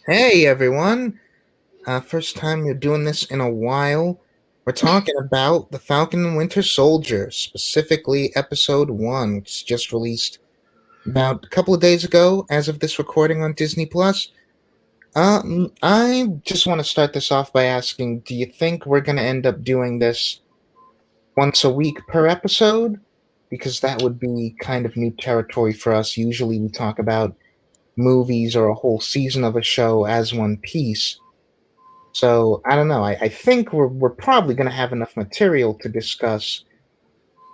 Hey everyone! First time you're doing this in a while. We're talking about the Falcon and Winter Soldier, specifically Episode 1, which is just released about a couple of days ago as of this recording on Disney Plus. I just want to start this off by asking, do you think we're going to end up doing this once a week per episode? Because that would be kind of new territory for us. Usually we talk about movies or a whole season of a show as one piece. So I don't know. I think we're probably going to have enough material to discuss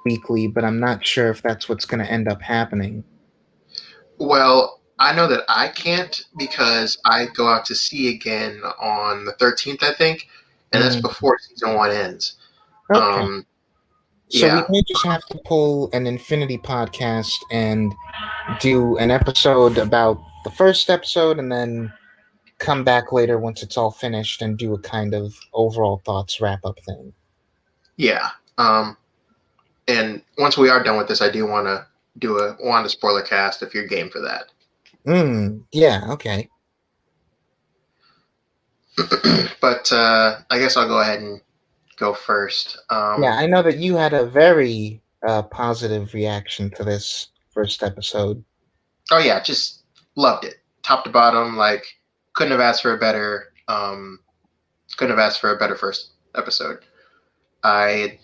weekly, but I'm not sure if that's what's going to end up happening. Well, I know that I can't because I go out to sea again on the 13th, I think, and that's Mm, before season one ends. okay. Um, So we yeah, may just have to pull an Infinity podcast and do an episode about the first episode, and then come back later once it's all finished and do a kind of overall thoughts wrap up thing. yeah. And once we are done with this, I do want to do a Wanda spoiler cast if you're game for that. Yeah. Okay. But I guess I'll go ahead and go first. Yeah, I know that you had a very positive reaction to this first episode. Oh yeah, just loved it, top to bottom. Like couldn't have asked for a better. Couldn't have asked for a better first episode. I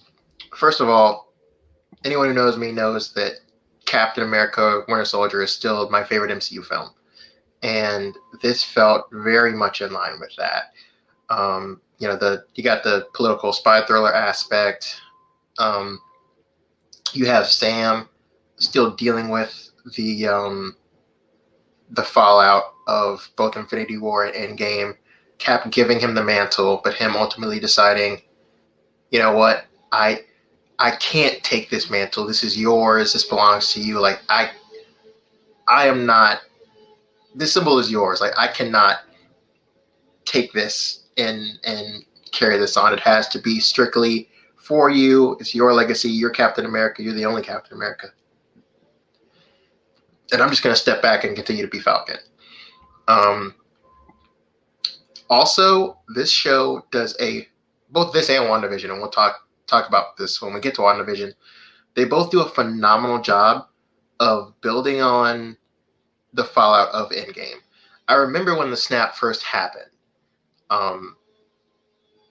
first of all, anyone who knows me knows that Captain America: Winter Soldier is still my favorite MCU film, and this felt very much in line with that. You got the political spy thriller aspect. Um, you have Sam still dealing with the fallout of both Infinity War and Endgame. Cap giving him the mantle, but him ultimately deciding, you know what, I can't take this mantle. This is yours. This belongs to you. Like I am not. This symbol is yours. Like I cannot take this and carry this on. It has to be strictly for you. It's your legacy. You're Captain America. You're the only Captain America. And I'm just going to step back and continue to be Falcon. Um, Also, this show does a both this and WandaVision, and we'll talk about this when we get to WandaVision. They both do a phenomenal job of building on the fallout of Endgame. I remember when the snap first happened, um,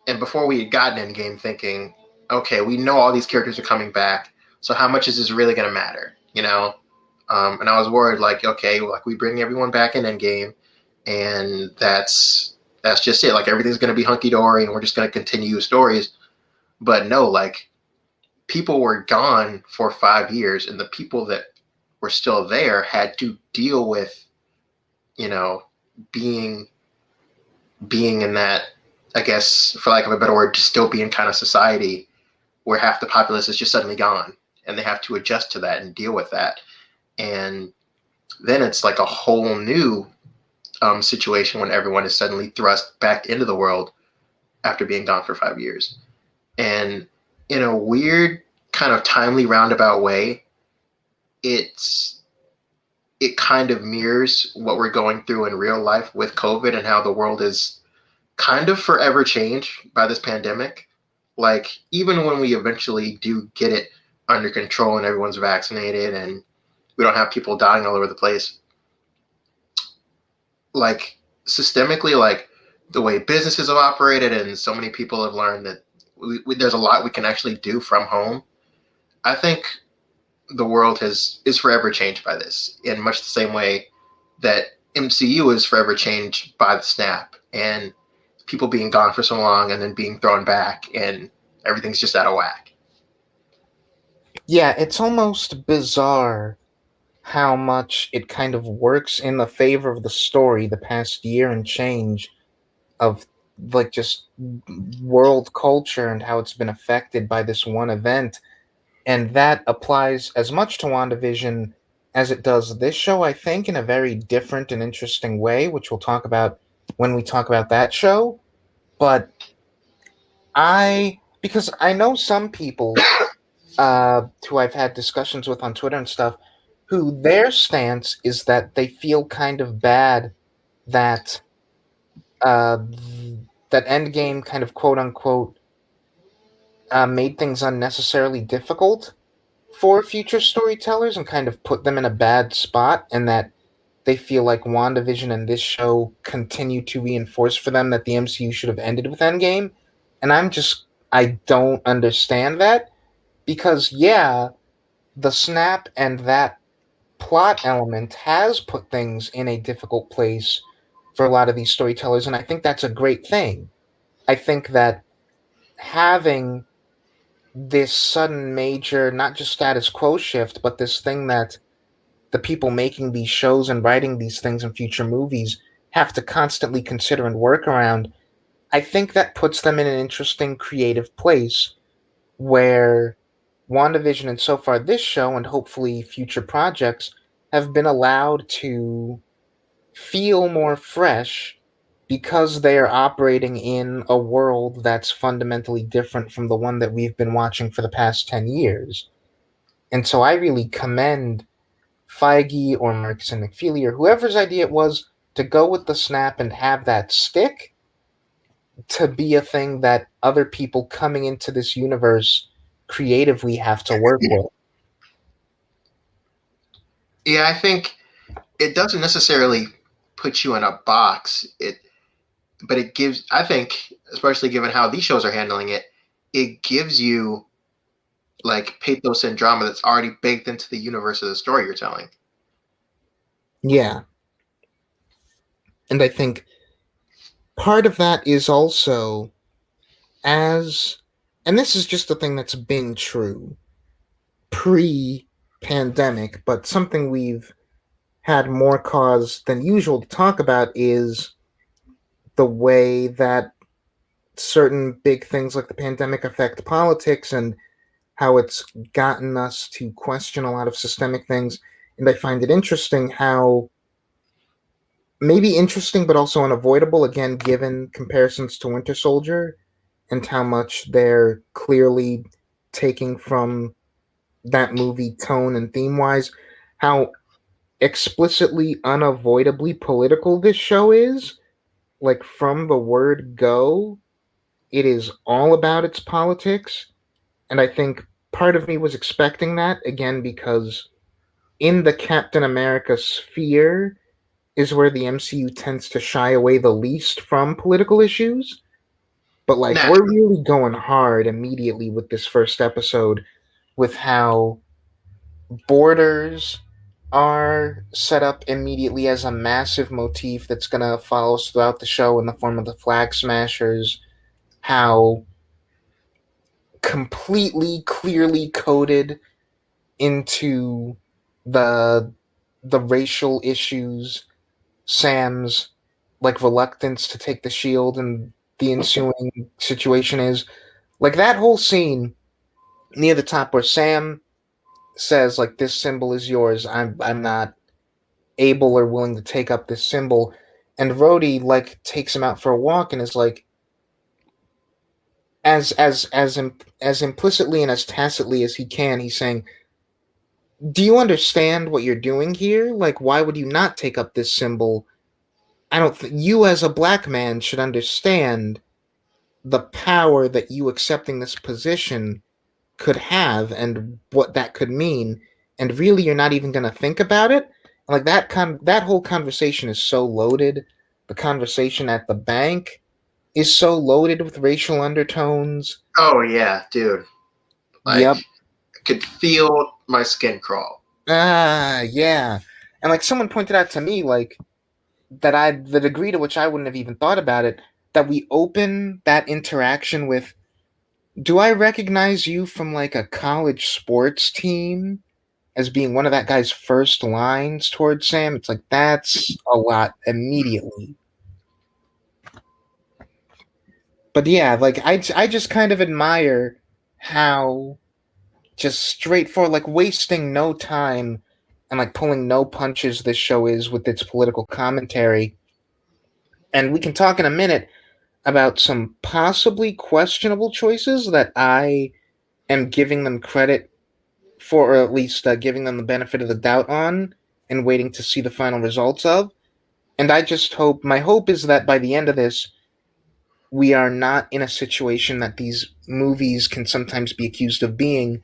and before we had gotten Endgame, thinking, okay, we know all these characters are coming back, so how much is this really going to matter? You know, and I was worried, like, okay, like we bring everyone back in Endgame, and that's just it. Like everything's going to be hunky dory, and we're just going to continue stories. But no, like people were gone for 5 years, and the people that were still there had to deal with, you know, being being in that, I guess, for lack of a better word, dystopian kind of society where half the populace is just suddenly gone, and they have to adjust to that and deal with that. And then it's like a whole new situation when everyone is suddenly thrust back into the world after being gone for 5 years. And in a weird kind of timely roundabout way, it's it kind of mirrors what we're going through in real life with COVID and how the world is kind of forever changed by this pandemic. Like even when we eventually do get it under control and everyone's vaccinated and we don't have people dying all over the place, like systemically, like the way businesses have operated and so many people have learned that there's a lot we can actually do from home. I think the world is forever changed by this in much the same way that MCU is forever changed by the snap and people being gone for so long and then being thrown back and everything's just out of whack. Yeah, it's almost bizarre how much it kind of works in the favor of the story the past year and change of like just world culture and how it's been affected by this one event. And that applies as much to WandaVision as it does this show, I think, in a very different and interesting way, which we'll talk about when we talk about that show. But because I know some people who I've had discussions with on Twitter and stuff, who their stance is that they feel kind of bad that uh, that Endgame kind of quote unquote made things unnecessarily difficult for future storytellers and kind of put them in a bad spot, and that they feel like WandaVision and this show continue to reinforce for them that the MCU should have ended with Endgame. And I don't understand that because, yeah, the snap and that plot element has put things in a difficult place for a lot of these storytellers, and I think that's a great thing. I think that having this sudden major, not just status quo shift, but this thing that the people making these shows and writing these things in future movies have to constantly consider and work around, I think that puts them in an interesting creative place where WandaVision and so far this show and hopefully future projects have been allowed to feel more fresh because they are operating in a world that's fundamentally different from the one that we've been watching for the past 10 years. And so I really commend Feige or Marcus and McFeely or whoever's idea it was to go with the snap and have that stick to be a thing that other people coming into this universe creatively have to work with. Yeah, I think it doesn't necessarily put you in a box. But it gives. I think, especially given how these shows are handling it, it gives you like pathos and drama that's already baked into the universe of the story you're telling. Yeah. And I think part of that is also as, and this is just a thing that's been true pre pandemic, but something we've had more cause than usual to talk about is the way that certain big things like the pandemic affect politics and how it's gotten us to question a lot of systemic things. And I find it interesting how, maybe interesting, but also unavoidable, again, given comparisons to Winter Soldier and how much they're clearly taking from that movie tone and theme wise, how explicitly, unavoidably political this show is. Like, from the word go, it is all about its politics. And I think part of me was expecting that, again, because in the Captain America sphere is where the MCU tends to shy away the least from political issues. But, like, we're Naturally. really going hard immediately with this first episode with how borders are set up immediately as a massive motif that's going to follow us throughout the show in the form of the Flag Smashers, how completely clearly coded into the the racial issues, Sam's like reluctance to take the shield and the ensuing situation is. Like that whole scene near the top where Sam says like this symbol is yours. I'm not able or willing to take up this symbol. And Rhodey like takes him out for a walk and is like as implicitly and as tacitly as he can, he's saying, "Do you understand what you're doing here? Like, why would you not take up this symbol? I don't. You as a black man should understand the power that you accepting this position could have and what that could mean. And really, you're not even going to think about it. Like that whole conversation is so loaded. The conversation at the bank is so loaded with racial undertones. Oh yeah, dude. Like Yep. I could feel my skin crawl. Ah, yeah. And like someone pointed out to me, like the degree to which I wouldn't have even thought about it, that we open that interaction with, do I recognize you from like a college sports team as being one of that guy's first lines towards Sam? It's like that's a lot immediately. But yeah, like I just kind of admire how just straightforward, like wasting no time and like pulling no punches this show is with its political commentary. And we can talk in a minute about some possibly questionable choices that I am giving them credit for, or at least giving them the benefit of the doubt on, and waiting to see the final results of. And I just hope, my hope is that by the end of this, we are not in a situation that these movies can sometimes be accused of being,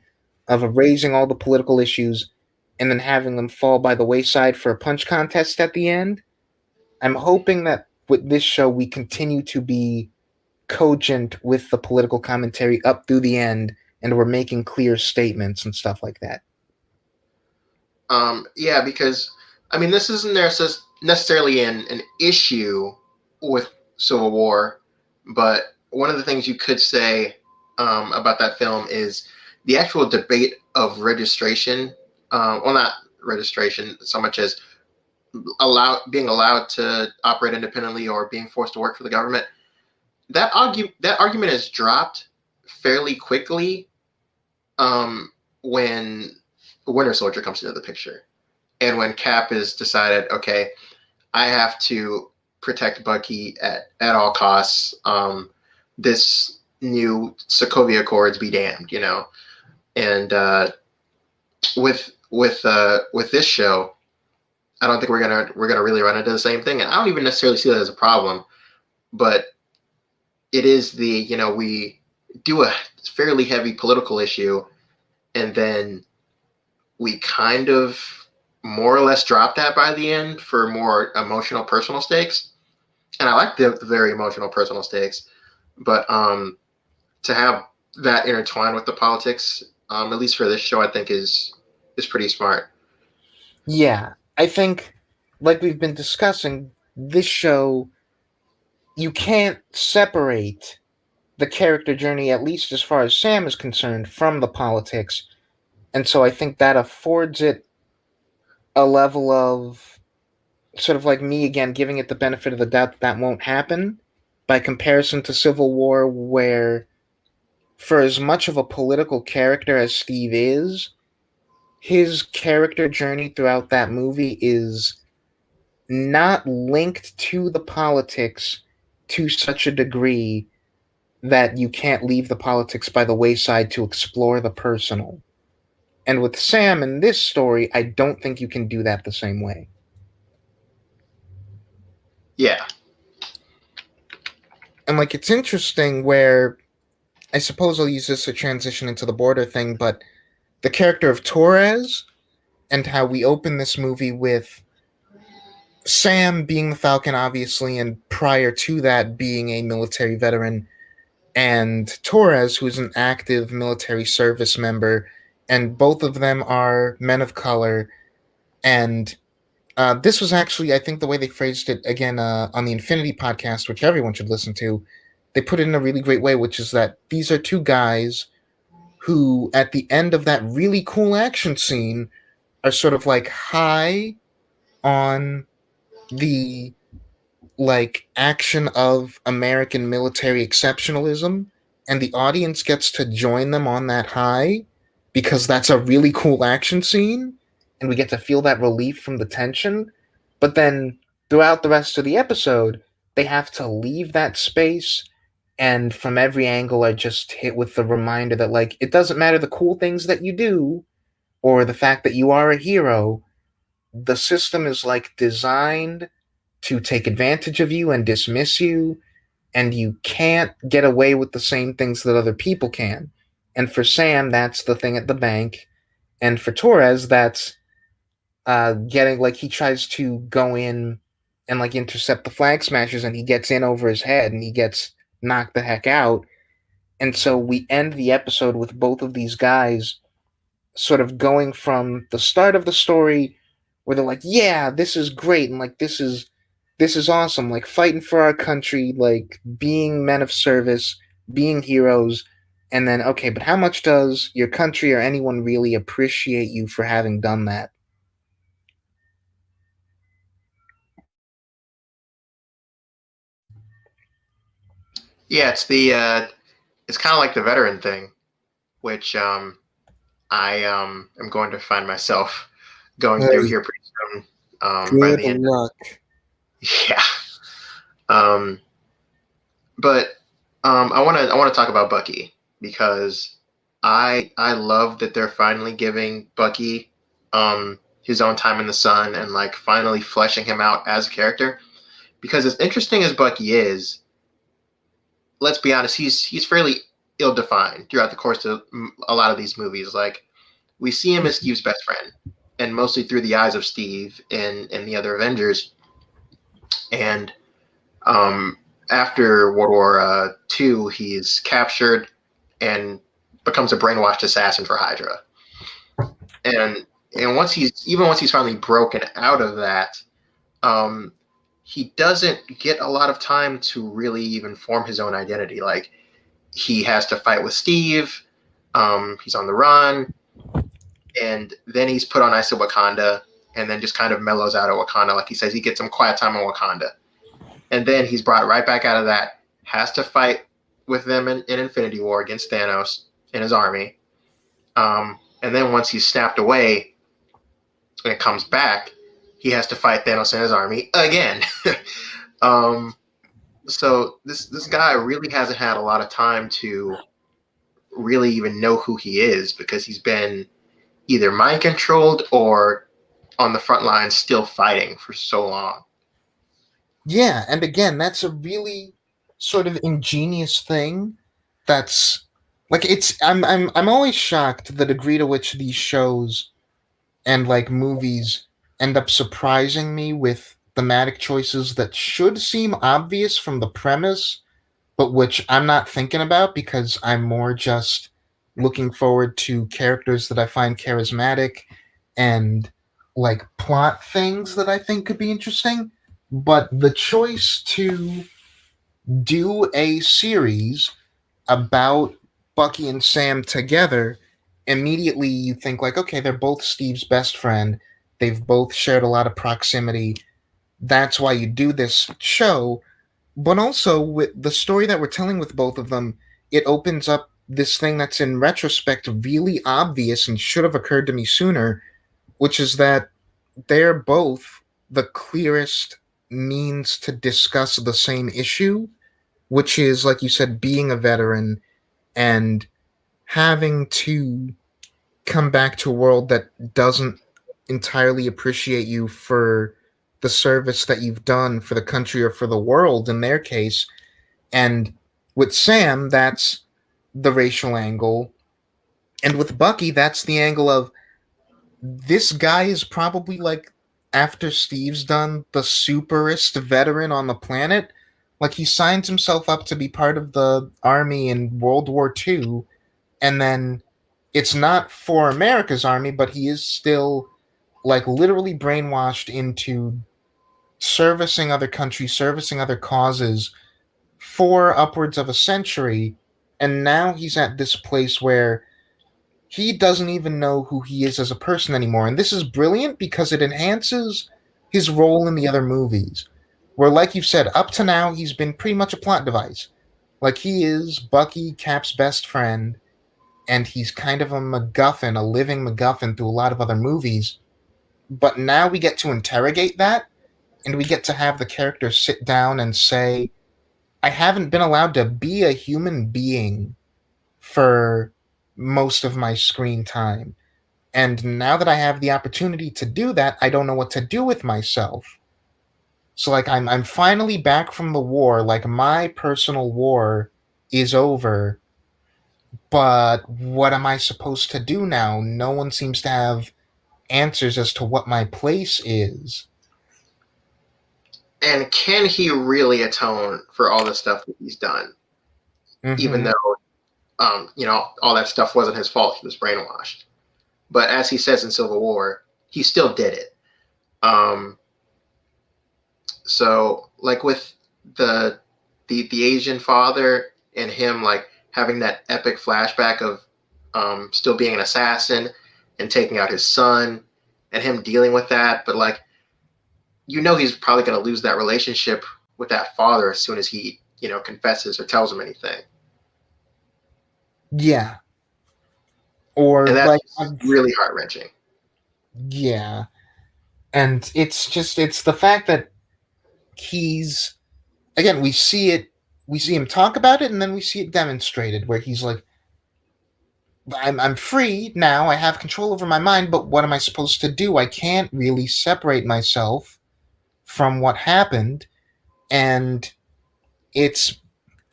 of raising all the political issues and then having them fall by the wayside for a punch contest at the end. I'm hoping that with this show, we continue to be cogent with the political commentary up through the end, and we're making clear statements and stuff like that. Yeah, because I mean, this isn't necessarily an issue with Civil War, but one of the things you could say about that film is the actual debate of registration. Well, not registration so much as being allowed to operate independently or being forced to work for the government. That argument is dropped fairly quickly when Winter Soldier comes into the picture. And when Cap is decided, okay, I have to protect Bucky at all costs. This new Sokovia Accords be damned, you know. And with this show, I don't think we're gonna really run into the same thing. And I don't even necessarily see that as a problem, but it is we do a fairly heavy political issue, and then we kind of more or less drop that by the end for more emotional personal stakes. And I like the very emotional personal stakes, but to have that intertwined with the politics, at least for this show, I think is pretty smart. Yeah, I think, like we've been discussing, this show, you can't separate the character journey, at least as far as Sam is concerned, from the politics. And so I think that affords it a level of, sort of like me again, giving it the benefit of the doubt that that won't happen by comparison to Civil War, where for as much of a political character as Steve is, his character journey throughout that movie is not linked to the politics to such a degree that you can't leave the politics by the wayside to explore the personal. And with Sam in this story, I don't think you can do that the same way. Yeah, And like it's interesting where I suppose I'll use this to transition into the border thing, but the character of Torres and how we open this movie with Sam being the Falcon, obviously, and prior to that being a military veteran, and Torres, who's an active military service member, and both of them are men of color. And this was actually, I think, the way they phrased it again on the Infinity podcast, which everyone should listen to. They put it in a really great way, which is that these are two guys who, at the end of that really cool action scene, are sort of like high on the like action of American military exceptionalism, and the audience gets to join them on that high because that's a really cool action scene, and we get to feel that relief from the tension. But then throughout the rest of the episode, they have to leave that space, and from every angle are just hit with the reminder that like it doesn't matter the cool things that you do or the fact that you are a hero. The system is like designed to take advantage of you and dismiss you, and you can't get away with the same things that other people can. And for Sam, that's the thing at the bank. And for Torres, that's getting like he tries to go in and like intercept the flag smashers, and he gets in over his head and he gets knocked the heck out. And so we end the episode with both of these guys sort of going from the start of the story where they're like, yeah, this is great, and like this is awesome, like fighting for our country, like being men of service, being heroes. And then, okay, but how much does your country or anyone really appreciate you for having done that? yeah, it's kind of like the veteran thing, which I am going to find myself going through Hey, here pretty soon. By good the end, luck. yeah. Um, but I want to talk about Bucky because I love that they're finally giving Bucky his own time in the sun and like finally fleshing him out as a character. Because as interesting as Bucky is, let's be honest, he's fairly ill defined throughout the course of a lot of these movies. Like we see him as Steve's best friend, and mostly through the eyes of Steve in the other Avengers. And after World War II, he's captured and becomes a brainwashed assassin for Hydra. And once he's finally broken out of that, um, he doesn't get a lot of time to really even form his own identity. Like he has to fight with Steve. He's on the run, and then he's put on ice at Wakanda, and then just kind of mellows out at Wakanda. Like he says, he gets some quiet time in Wakanda, and then he's brought right back out of that. Has to fight with them in Infinity War against Thanos and his army. And then once he's snapped away and it comes back, he has to fight Thanos and his army again. So this guy really hasn't had a lot of time to really even know who he is because he's been either mind controlled or on the front lines still fighting for so long. Yeah, and again, that's a really sort of ingenious thing. That's like I'm always shocked the degree to which these shows and like movies end up surprising me with thematic choices that should seem obvious from the premise, but which I'm not thinking about because I'm more just looking forward to characters that I find charismatic and like plot things that I think could be interesting. But the choice to do a series about Bucky and Sam together, immediately you think like, okay, they're both Steve's best friend. They've both shared a lot of proximity. That's why you do this show. But also with the story that we're telling with both of them, it opens up this thing that's in retrospect really obvious and should have occurred to me sooner, which is that they're both the clearest means to discuss the same issue, which is, like you said, being a veteran and having to come back to a world that doesn't entirely appreciate you for the service that you've done for the country or for the world in their case. And with Sam, that's the racial angle. And with Bucky, that's the angle of this guy is probably like, after Steve's done, the superest veteran on the planet. Like he signs himself up to be part of the army in World War II, and then it's not for America's army, but he is still like literally brainwashed into servicing other countries, servicing other causes for upwards of a century. And now he's at this place where he doesn't even know who he is as a person anymore. And this is brilliant because it enhances his role in the other movies. Where, like you've said, up to now, he's been pretty much a plot device. Like, he is Bucky, Cap's best friend, and he's kind of a MacGuffin, a living MacGuffin through a lot of other movies. But now we get to interrogate that, and we get to have the character sit down and say, I haven't been allowed to be a human being for most of my screen time. And now that I have the opportunity to do that, I don't know what to do with myself. So like I'm finally back from the war, like my personal war is over, but what am I supposed to do now? No one seems to have answers as to what my place is. And can he really atone for all the stuff that he's done, even Mm-hmm. though all that stuff wasn't his fault? He was brainwashed. But as he says in Civil War, he still did it. So like with the Asian father and him like having that epic flashback of still being an assassin and taking out his son and him dealing with that, but like he's probably going to lose that relationship with that father as soon as he confesses or tells him anything, Yeah. Or and that's like really heart wrenching. yeah. And it's the fact that he's again we see him talk about it and then we see it demonstrated where he's like I'm free now. I have control over my mind, but what am I supposed to do? I can't really separate myself from what happened, and it's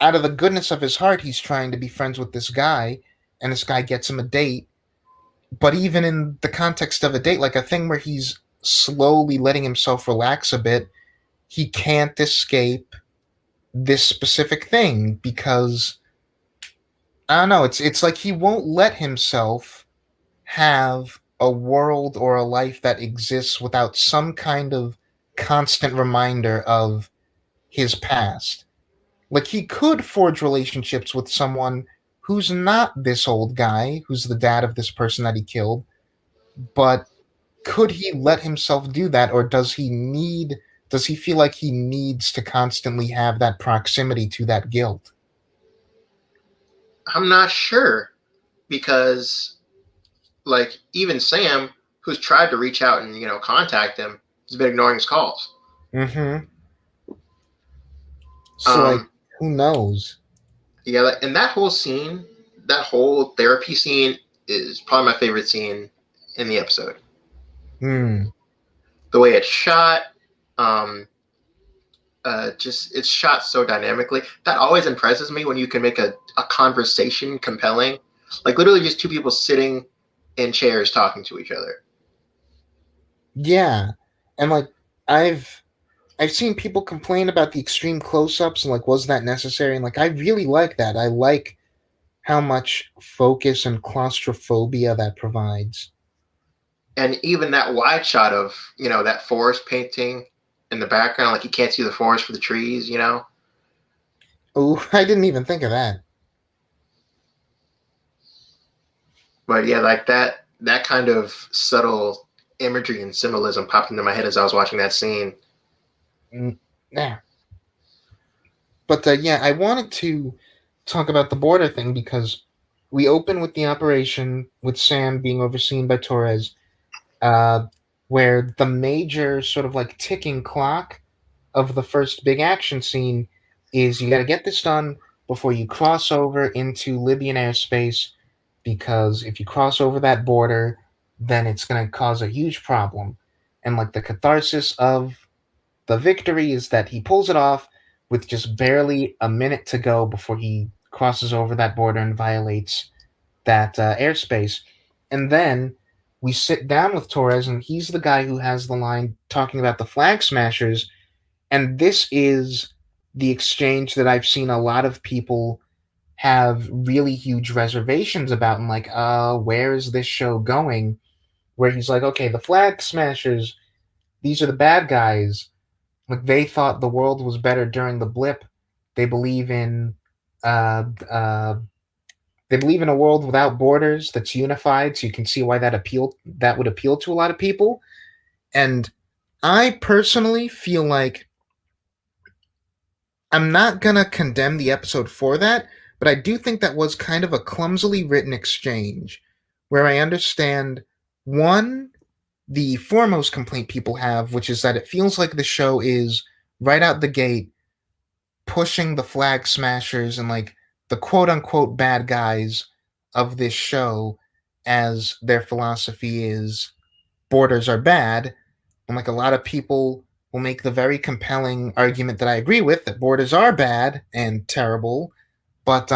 out of the goodness of his heart he's trying to be friends with this guy, and this guy gets him a date. But even in the context of a date, like a thing where he's slowly letting himself relax a bit, he can't escape this specific thing because I don't know, it's like he won't let himself have a world or a life that exists without some kind of constant reminder of his past. Like he could forge relationships with someone who's not this old guy, who's the dad of this person that he killed, but could he let himself do that, or does he feel like he needs to constantly have that proximity to that guilt? I'm not sure because, like, even Sam, who's tried to reach out and contact him, has been ignoring his calls. Mm-hmm. So like, Um, who knows? yeah, and that whole scene, that whole therapy scene, is probably my favorite scene in the episode. Hmm. The way it's shot, um, just it's shot so dynamically. That always impresses me when you can make a conversation compelling, like literally just two people sitting in chairs talking to each other. Yeah. And like I've I've seen people complain about the extreme close-ups and like was that necessary? And like I really like that. I like how much focus and claustrophobia that provides. And even that wide shot of that forest painting in the background, like you can't see the forest for the trees. Oh, I didn't even think of that. But yeah, like that kind of subtle imagery and symbolism popped into my head as I was watching that scene. Yeah. But yeah, I wanted to talk about the border thing because we open with the operation with Sam being overseen by Torres, uh, where the major sort of like ticking clock of the first big action scene is you got to get this done before you cross over into Libyan airspace, because if you cross over that border, then it's going to cause a huge problem. And like the catharsis of the victory is that he pulls it off with just barely a minute to go before he crosses over that border and violates that airspace. And then we sit down with Torres, and he's the guy who has the line talking about the flag smashers. And this is the exchange that I've seen a lot of people have really huge reservations about, and like, where is this show going? Where he's like, okay, the flag smashers, these are the bad guys. Like they thought the world was better during the blip. They believe in uh, uh, they believe in a world without borders that's unified. So you can see why that would appeal to a lot of people. And I personally feel like I'm not gonna condemn the episode for that, but I do think that was kind of a clumsily written exchange, where I understand one the foremost complaint people have, which is that it feels like the show is right out the gate pushing the flag smashers and like the quote unquote bad guys of this show as their philosophy is borders are bad. And like a lot of people will make the very compelling argument that I agree with that borders are bad and terrible. But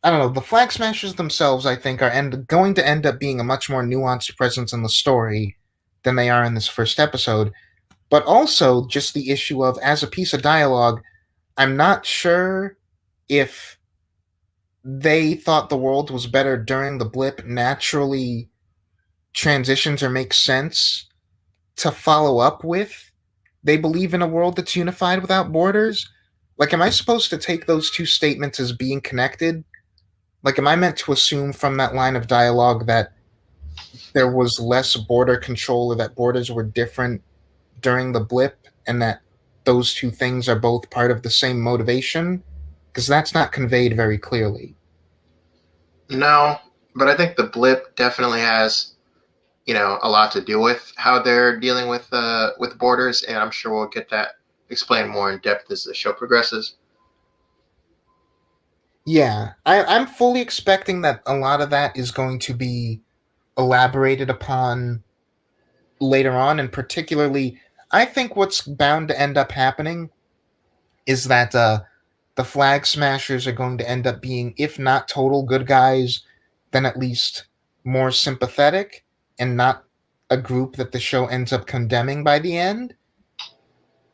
I don't know, the flag smashers themselves I think are going to end up being a much more nuanced presence in the story than they are in this first episode. But also just the issue of as a piece of dialogue, I'm not sure if they thought the world was better during the blip naturally transitions or makes sense to follow up with they believe in a world that's unified without borders. Like, am I supposed to take those two statements as being connected? Like, am I meant to assume from that line of dialogue that there was less border control or that borders were different during the blip and that those two things are both part of the same motivation? Because that's not conveyed very clearly. No, but I think the blip definitely has a lot to do with how they're dealing with borders, and I'm sure we'll get that explained more in depth as the show progresses. Yeah, I'm fully expecting that a lot of that is going to be elaborated upon later on, and particularly, I think what's bound to end up happening is that the Flag Smashers are going to end up being, if not total good guys, then at least more sympathetic and not a group that the show ends up condemning by the end.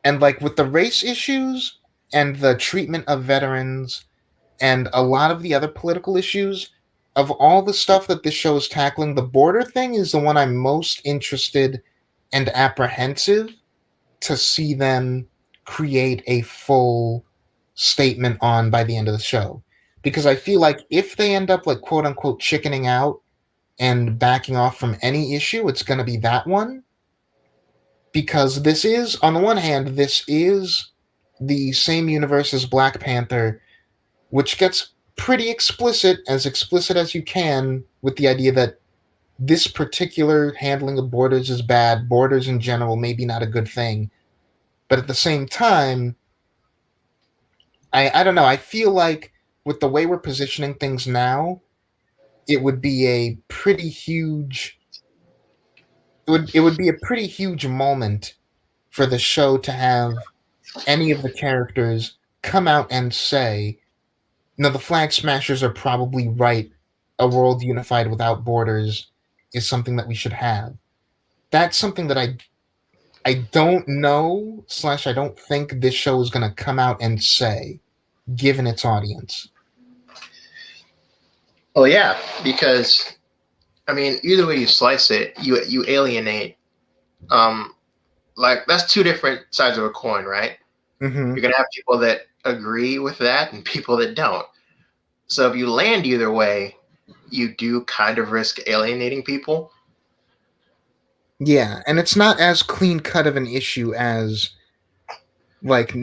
And like with the race issues and the treatment of veterans and a lot of the other political issues, of all the stuff that this show is tackling, the border thing is the one I'm most interested and apprehensive to see them create a full statement on by the end of the show. Because I feel like if they end up like quote unquote chickening out and backing off from any issue, it's going to be that one. Because this is, on the one hand, this is the same universe as Black Panther, which gets pretty explicit as you can, with the idea that this particular handling of borders is bad. Borders in general, maybe not a good thing. But at the same time, I don't know. I feel like with the way we're positioning things now, it would be a pretty huge. It would be a pretty huge moment for the show to have any of the characters come out and say, "No, the Flag Smashers are probably right. A world unified without borders is something that we should have." That's something that I don't know slash I don't think this show is going to come out and say, given its audience. Well, yeah, because I mean, either way you slice it, you alienate. Um, like that's two different sides of a coin, right? Mm-hmm. You're gonna have people that agree with that and people that don't. So if you land either way, you do kind of risk alienating people. Yeah, and it's not as clean cut of an issue as like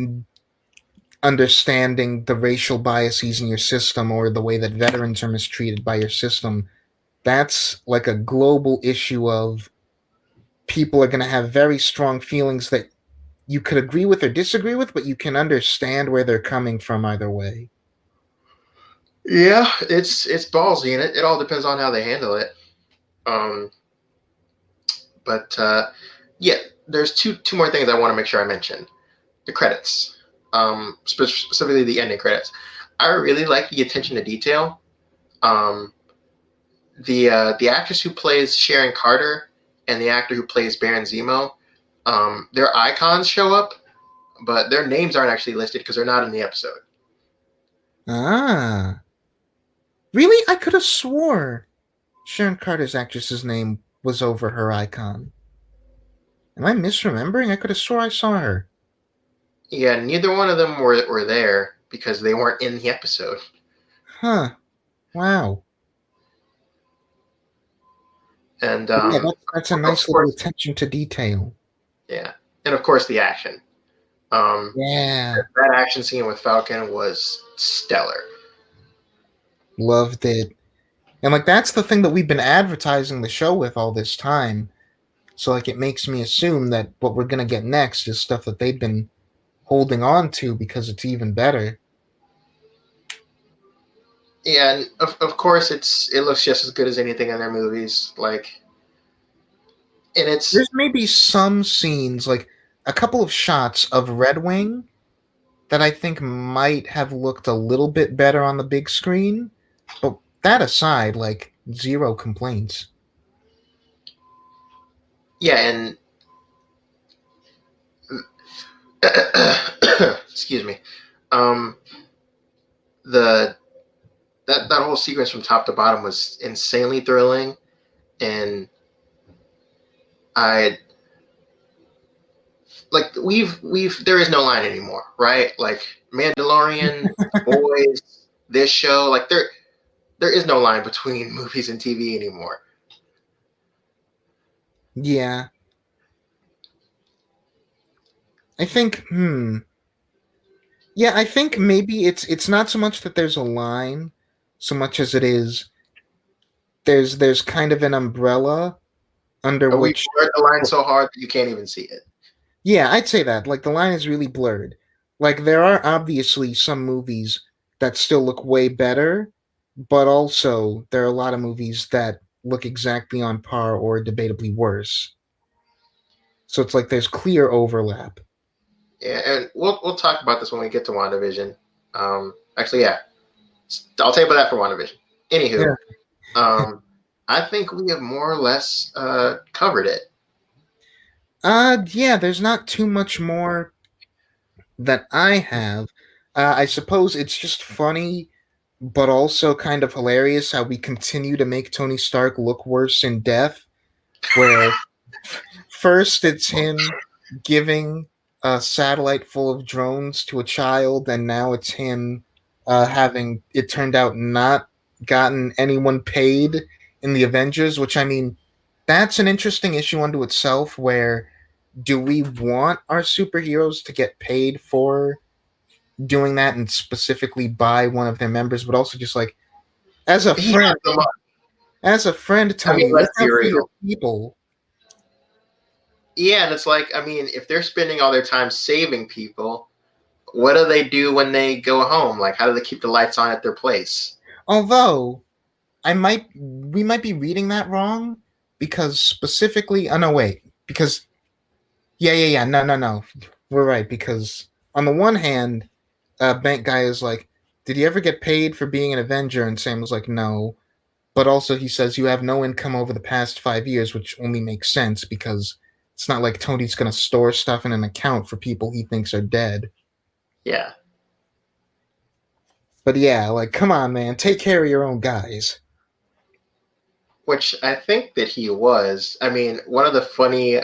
understanding the racial biases in your system or the way that veterans are mistreated by your system. That's like a global issue of people are going to have very strong feelings that you could agree with or disagree with, but you can understand where they're coming from either way. Yeah, it's ballsy, and it all depends on how they handle it. Um, but yeah, there's two more things I want to make sure I mention. The credits, specifically the ending credits. I really like the attention to detail. Um, the actress who plays Sharon Carter and the actor who plays Baron Zemo, their icons show up, but their names aren't actually listed because they're not in the episode. Ah, really? I could have swore Sharon Carter's actress's name was over her icon. Am I misremembering? I could have swore I saw her. Yeah, neither one of them were there because they weren't in the episode. Huh. Wow. And Yeah, that's a of nice little course, attention to detail. yeah, and of course the action. Um, Yeah, that action scene with Falcon was stellar. loved it. And like that's the thing that we've been advertising the show with all this time. So like it makes me assume that what we're gonna get next is stuff that they've been holding on to because it's even better. Yeah, and of course it looks just as good as anything in their movies. Like, and it's There's maybe some scenes, like a couple of shots of Red Wing that I think might have looked a little bit better on the big screen. But that aside, like zero complaints. yeah, and excuse me, um, the that whole sequence from top to bottom was insanely thrilling, and I like we've there is no line anymore, right? Like Mandalorian, The Boys, this show, like there is no line between movies and TV anymore. Yeah. I think yeah, I think maybe it's not so much that there's a line so much as it is there's kind of an umbrella under But we which blurred the line so hard that you can't even see it. yeah, I'd say that. Like the line is really blurred. Like there are obviously some movies that still look way better, but also there are a lot of movies that look exactly on par or debatably worse. So it's like there's clear overlap. Yeah, and we'll talk about this when we get to WandaVision. Actually, yeah, I'll tell you about that for WandaVision. Yeah. Anywho, I think we have more or less covered it. Yeah, there's not too much more that I have. I suppose it's just funny, but also kind of hilarious how we continue to make Tony Stark look worse in death, where first it's him giving a satellite full of drones to a child, and now it's him having it turned out not gotten anyone paid in the Avengers, which I mean, that's an interesting issue unto itself where do we want our superheroes to get paid for doing that and specifically by one of their members, but also just like as a He friend, has the money. I mean, Tony, look let's be out for your real. people. Yeah, and it's like, I mean, if they're spending all their time saving people, what do they do when they go home? Like, how do they keep the lights on at their place? Although we might be reading that wrong because specifically, oh no, wait, because yeah, no, we're right because on the one hand, bank guy is like, did you ever get paid for being an Avenger? And Sam was like, no. But also, he says you have no income over the past 5 years, which only makes sense because it's not like Tony's going to store stuff in an account for people he thinks are dead. Yeah. But yeah, like, come on, man, take care of your own guys. Which I think that he was. I mean, one of the funny,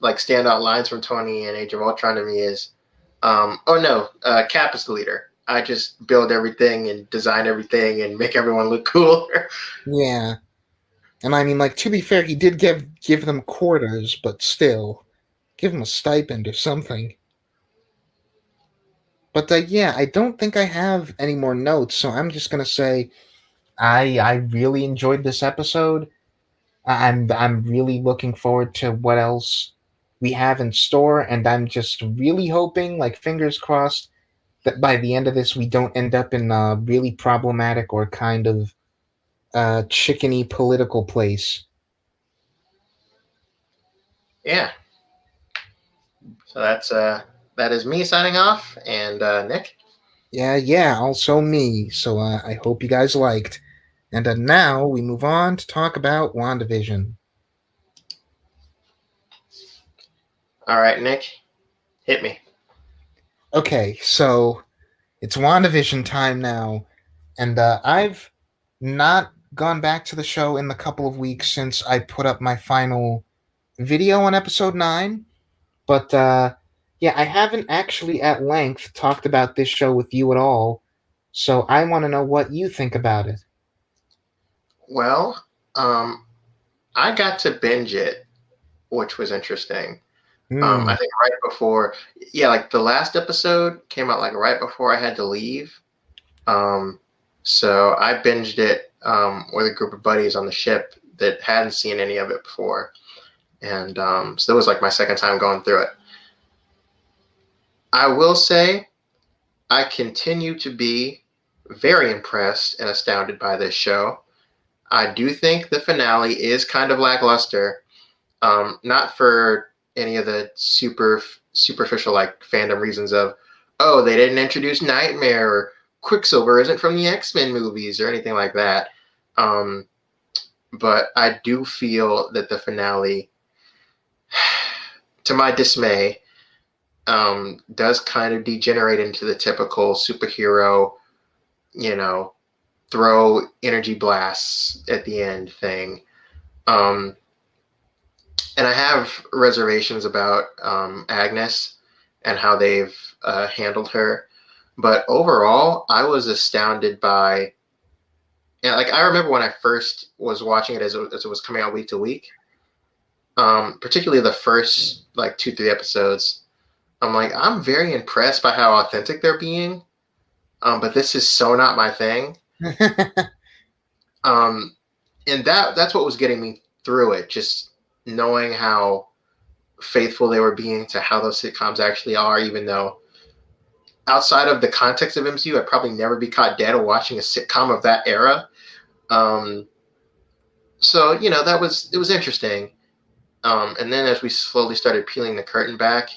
like, standout lines from Tony in Age of Ultron to me is, oh no, Cap is the leader. I just build everything and design everything and make everyone look cool. Yeah, and I mean, like, to be fair, he did give them quarters, but still, give them a stipend or something. But yeah, I don't think I have any more notes, so I'm just gonna say I really enjoyed this episode. I'm really looking forward to what else we have in store, and I'm just really hoping, like fingers crossed, that by the end of this we don't end up in a really problematic or kind of chickeny political place. Yeah. So that is me signing off, and Nick. Yeah, also me. So I hope you guys liked. And now we move on to talk about WandaVision. All right, Nick, hit me. Okay, so it's WandaVision time now, and I've not gone back to the show in the couple of weeks since I put up my final video on episode 9, but yeah, I haven't actually at length talked about this show with you at all, so I want to know what you think about it. Well, I got to binge it, which was interesting. Hmm. I think right before, yeah, like the last episode came out like right before I had to leave. Um, so I binged it with a group of buddies on the ship that hadn't seen any of it before, and so it was like my second time going through it. I will say I continue to be very impressed and astounded by this show. I do think the finale is kind of lackluster, not for any of the superficial like fandom reasons of, oh, they didn't introduce Nightmare or Quicksilver isn't from the X-Men movies or anything like that. Um, but I do feel that the finale, to my dismay, does kind of degenerate into the typical superhero, you know, throw energy blasts at the end thing. Um, and I have reservations about Agnes and how they've handled her. But overall, I was astounded by. Yeah, like I remember when I first was watching it as it was coming out week to week. Particularly the first like 2-3 episodes. I'm like, I'm very impressed by how authentic they're being. But this is so not my thing. Um, and that's what was getting me through it. Just knowing how faithful they were being to how those sitcoms actually are, even though outside of the context of MCU, I'd probably never be caught dead or watching a sitcom of that era. Um, so it was interesting. And then as we slowly started peeling the curtain back,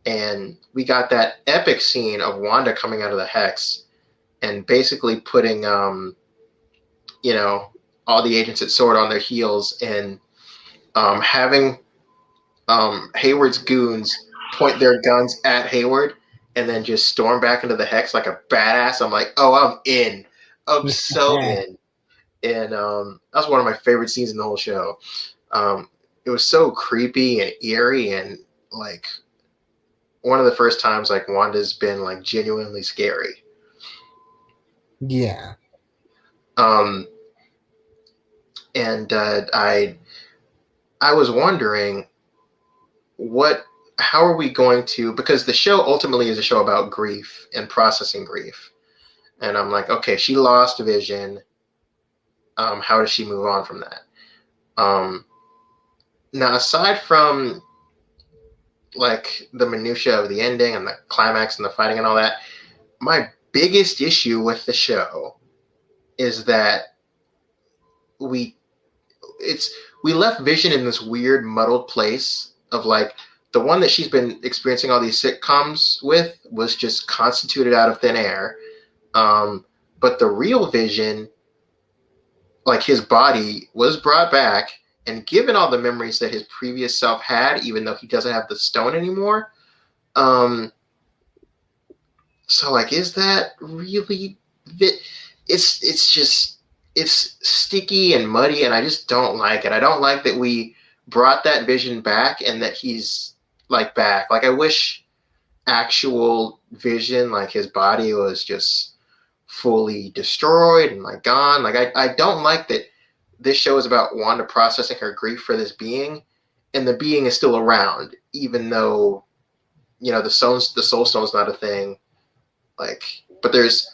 and we got that epic scene of Wanda coming out of the hex and basically putting you know all the agents at Sword on their heels, and having Hayward's goons point their guns at Hayward and then just storm back into the hex like a badass. I'm like, oh, I'm in. I'm so in. And that's one of my favorite scenes in the whole show. It was so creepy and eerie, and like one of the first times like Wanda's been like genuinely scary. Yeah. Um, and I was wondering what how are we going to, because the show ultimately is a show about grief and processing grief, and I'm like, okay, she lost vision. How does she move on from that? Now, aside from like the minutia of the ending and the climax and the fighting and all that, my biggest issue with the show is that we it's we left Vision in this weird muddled place of like the one that she's been experiencing all these sitcoms with was just constituted out of thin air. But the real Vision, like his body was brought back, and given all the memories that his previous self had, even though he doesn't have the stone anymore. So like, is that really it's just it's sticky and muddy, and I just don't like it. I don't like that we brought that Vision back and that he's like back. Like, I wish actual Vision, like his body was just fully destroyed and like gone. Like, I don't like that this show is about Wanda processing her grief for this being, and the being is still around, even though the soul stone's not a thing. Like, but there's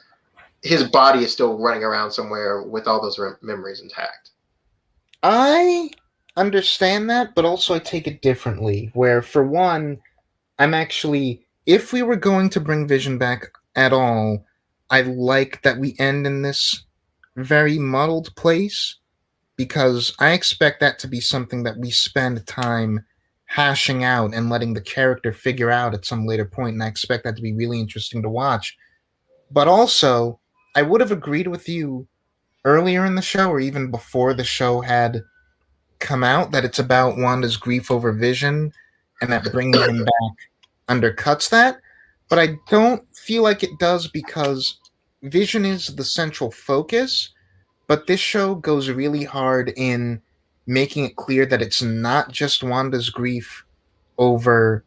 his body is still running around somewhere with all those memories intact. I understand that, but also I take it differently. Where, for one, I'm actually, if we were going to bring Vision back at all, I like that we end in this very muddled place, because I expect that to be something that we spend time hashing out and letting the character figure out at some later point, and I expect that to be really interesting to watch. But also, I would have agreed with you earlier in the show, or even before the show had come out, that it's about Wanda's grief over Vision, and that bringing him back undercuts that. But I don't feel like it does, because Vision is the central focus, but this show goes really hard in making it clear that it's not just Wanda's grief over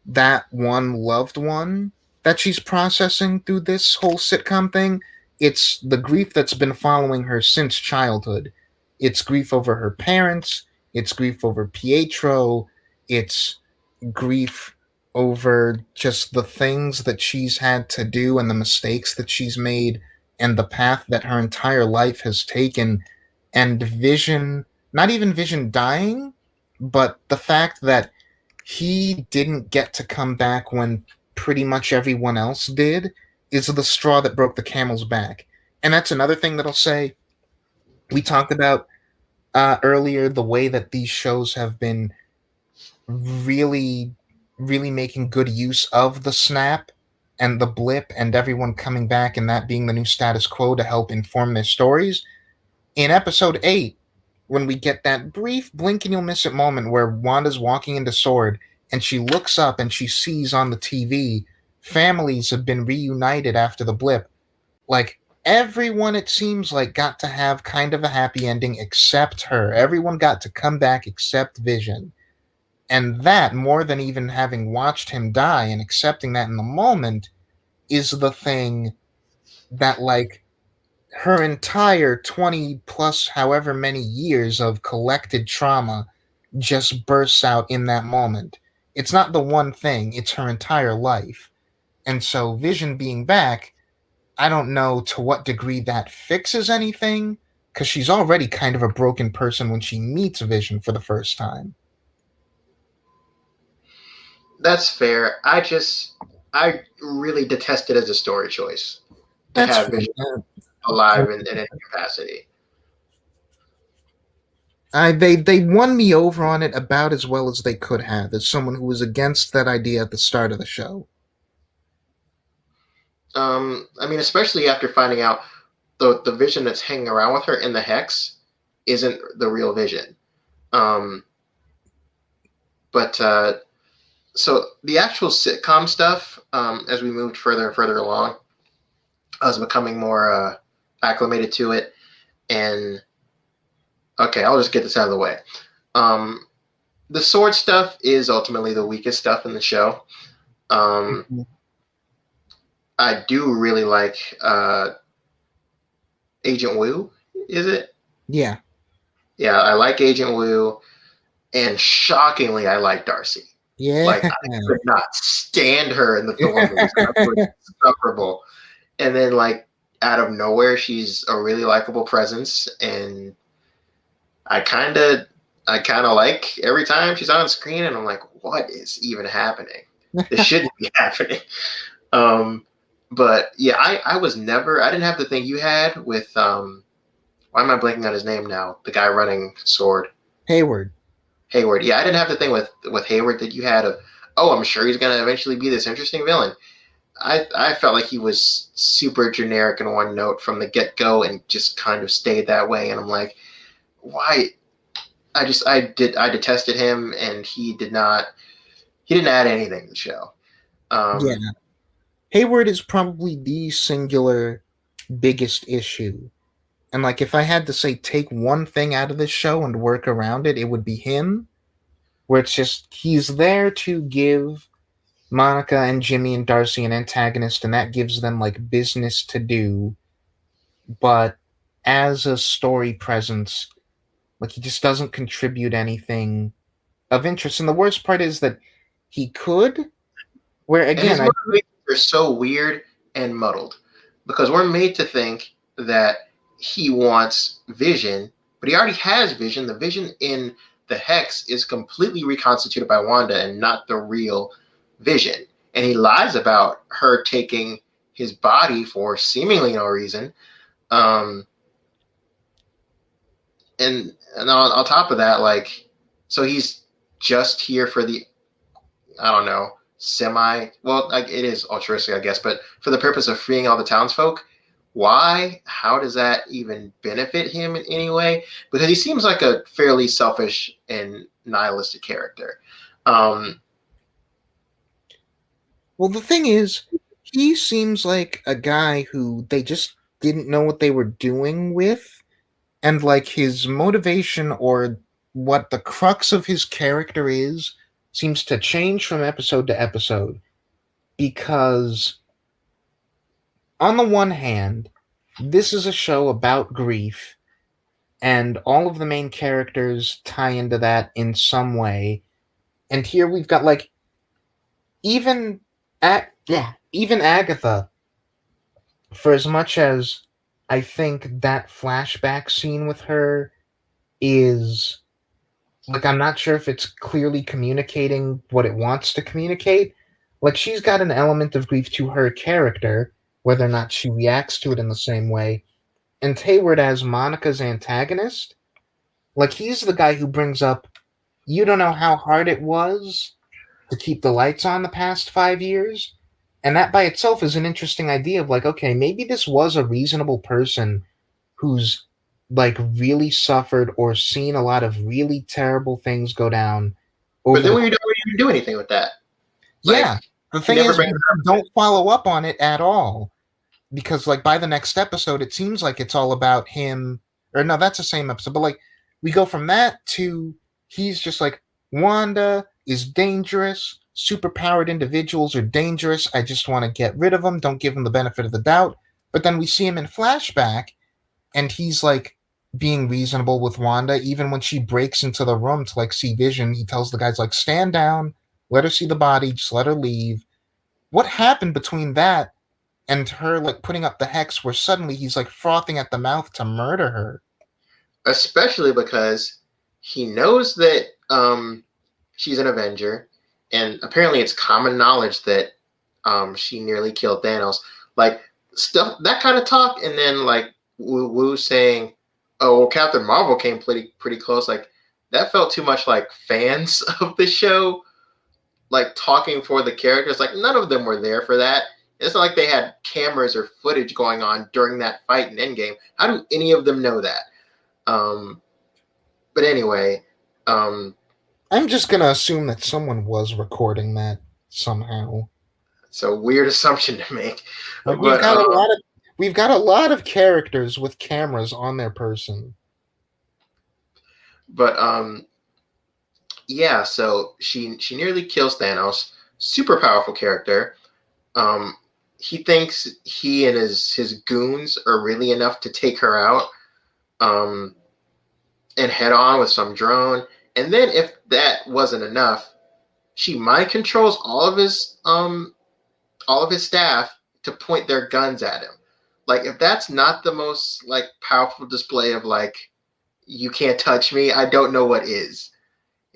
that one loved one that she's processing through this whole sitcom thing. It's the grief that's been following her since childhood. It's grief over her parents, it's grief over Pietro, it's grief over just the things that she's had to do and the mistakes that she's made and the path that her entire life has taken. And Vision, not even Vision dying, but the fact that he didn't get to come back when pretty much everyone else did, is the straw that broke the camel's back. And that's another thing that I'll say. We talked about earlier the way that these shows have been really, really making good use of the snap and the blip and everyone coming back and that being the new status quo to help inform their stories. In episode 8, when we get that brief blink and you'll miss it moment where Wanda's walking into Sword and she looks up and she sees on the TV families have been reunited after the blip. Like, everyone, it seems like, got to have kind of a happy ending except her. Everyone got to come back except Vision. And that, more than even having watched him die and accepting that in the moment, is the thing that, like, her entire 20 plus however many years of collected trauma just bursts out in that moment. It's not the one thing, it's her entire life. And so Vision being back, I don't know to what degree that fixes anything, because she's already kind of a broken person when she meets Vision for the first time. That's fair. I just I really detest it as a story choice to That's have fair. Vision alive in any capacity. They won me over on it about as well as they could have, as someone who was against that idea at the start of the show. I mean, especially after finding out the Vision that's hanging around with her in the Hex isn't the real Vision. Um, but so the actual sitcom stuff, as we moved further and further along, I was becoming more acclimated to it. And okay, I'll just get this out of the way. Um, the sword stuff is ultimately the weakest stuff in the show. Um, Mhm. I do really like Agent Wu. Is it? Yeah. Yeah, I like Agent Wu, and shockingly, I like Darcy. Yeah. Like I could not stand her in the Thor movies. I was insufferable. And then like out of nowhere, she's a really likable presence, and I kind of I kind of like every time she's on screen, and I'm like, what is even happening? This shouldn't be happening. Um, but yeah, I didn't have the thing you had with why am I blanking on his name now? The guy running Sword. Hayward. Hayward. Yeah, I didn't have the thing with Hayward that you had of, oh, I'm sure he's gonna eventually be this interesting villain. I felt like he was super generic and one note from the get go and just kind of stayed that way. And I'm like, why? I detested him, and he didn't add anything to the show. Yeah. Um, Hayward is probably the singular biggest issue. And like if I had to say take one thing out of this show and work around it, it would be him. Where it's just he's there to give Monica and Jimmy and Darcy an antagonist, and that gives them like business to do. But as a story presence, like he just doesn't contribute anything of interest. And the worst part is that he could, where and again, his I motivations are so weird and muddled because we're made to think that he wants Vision, but he already has Vision. The Vision in the Hex is completely reconstituted by Wanda and not the real Vision. And he lies about her taking his body for seemingly no reason. Um, and on top of that, like, so he's just here for the, I don't know, semi, well, like it is altruistic, I guess, but for the purpose of freeing all the townsfolk. Why? How does that even benefit him in any way? Because he seems like a fairly selfish and nihilistic character. Um, well the thing is, he seems like a guy who they just didn't know what they were doing with, and like his motivation or what the crux of his character is seems to change from episode to episode because on the one hand this is a show about grief and all of the main characters tie into that in some way, and here we've got like even even Agatha, for as much as I think that flashback scene with her is like I'm not sure if it's clearly communicating what it wants to communicate. Like she's got an element of grief to her character, whether or not she reacts to it in the same way. And Hayward as Monica's antagonist, like he's the guy who brings up, you don't know how hard it was to keep the lights on the past 5 years. And that by itself is an interesting idea of like, okay, maybe this was a reasonable person who's like really suffered or seen a lot of really terrible things go down but over then the. we don't even do anything with that. Like, Yeah, the he thing never is brings we it up. don't follow up on it at all because like by the next episode it seems like it's all about him, or no, that's the same episode, but like we go from that to he's just like, Wanda is dangerous, superpowered individuals are dangerous, I just want to get rid of them, don't give them the benefit of the doubt. But then we see him in flashback and he's like being reasonable with Wanda. Even when she breaks into the room to like see Vision, he tells the guys like, stand down, let her see the body, just let her leave. What happened between that and her like putting up the hex where suddenly he's like frothing at the mouth to murder her? Especially because he knows that she's an Avenger, and apparently it's common knowledge that she nearly killed Thanos. Like stuff that kind of talk, and then like Wu saying, "Oh, well, Captain Marvel came pretty close." Like that felt too much like fans of the show, like talking for the characters. Like none of them were there for that. It's not like they had cameras or footage going on during that fight in Endgame. How do any of them know that? Um, but anyway, I'm just gonna assume that someone was recording that somehow. it's a weird assumption to make. Like But we've got a lot of characters with cameras on their person. but yeah, so she nearly kills Thanos. Super powerful character. Um, he thinks he and his goons are really enough to take her out. And head on with some drone. And then if that wasn't enough, she mind controls all of his staff to point their guns at him. Like if that's not the most like powerful display of like you can't touch me, I don't know what is.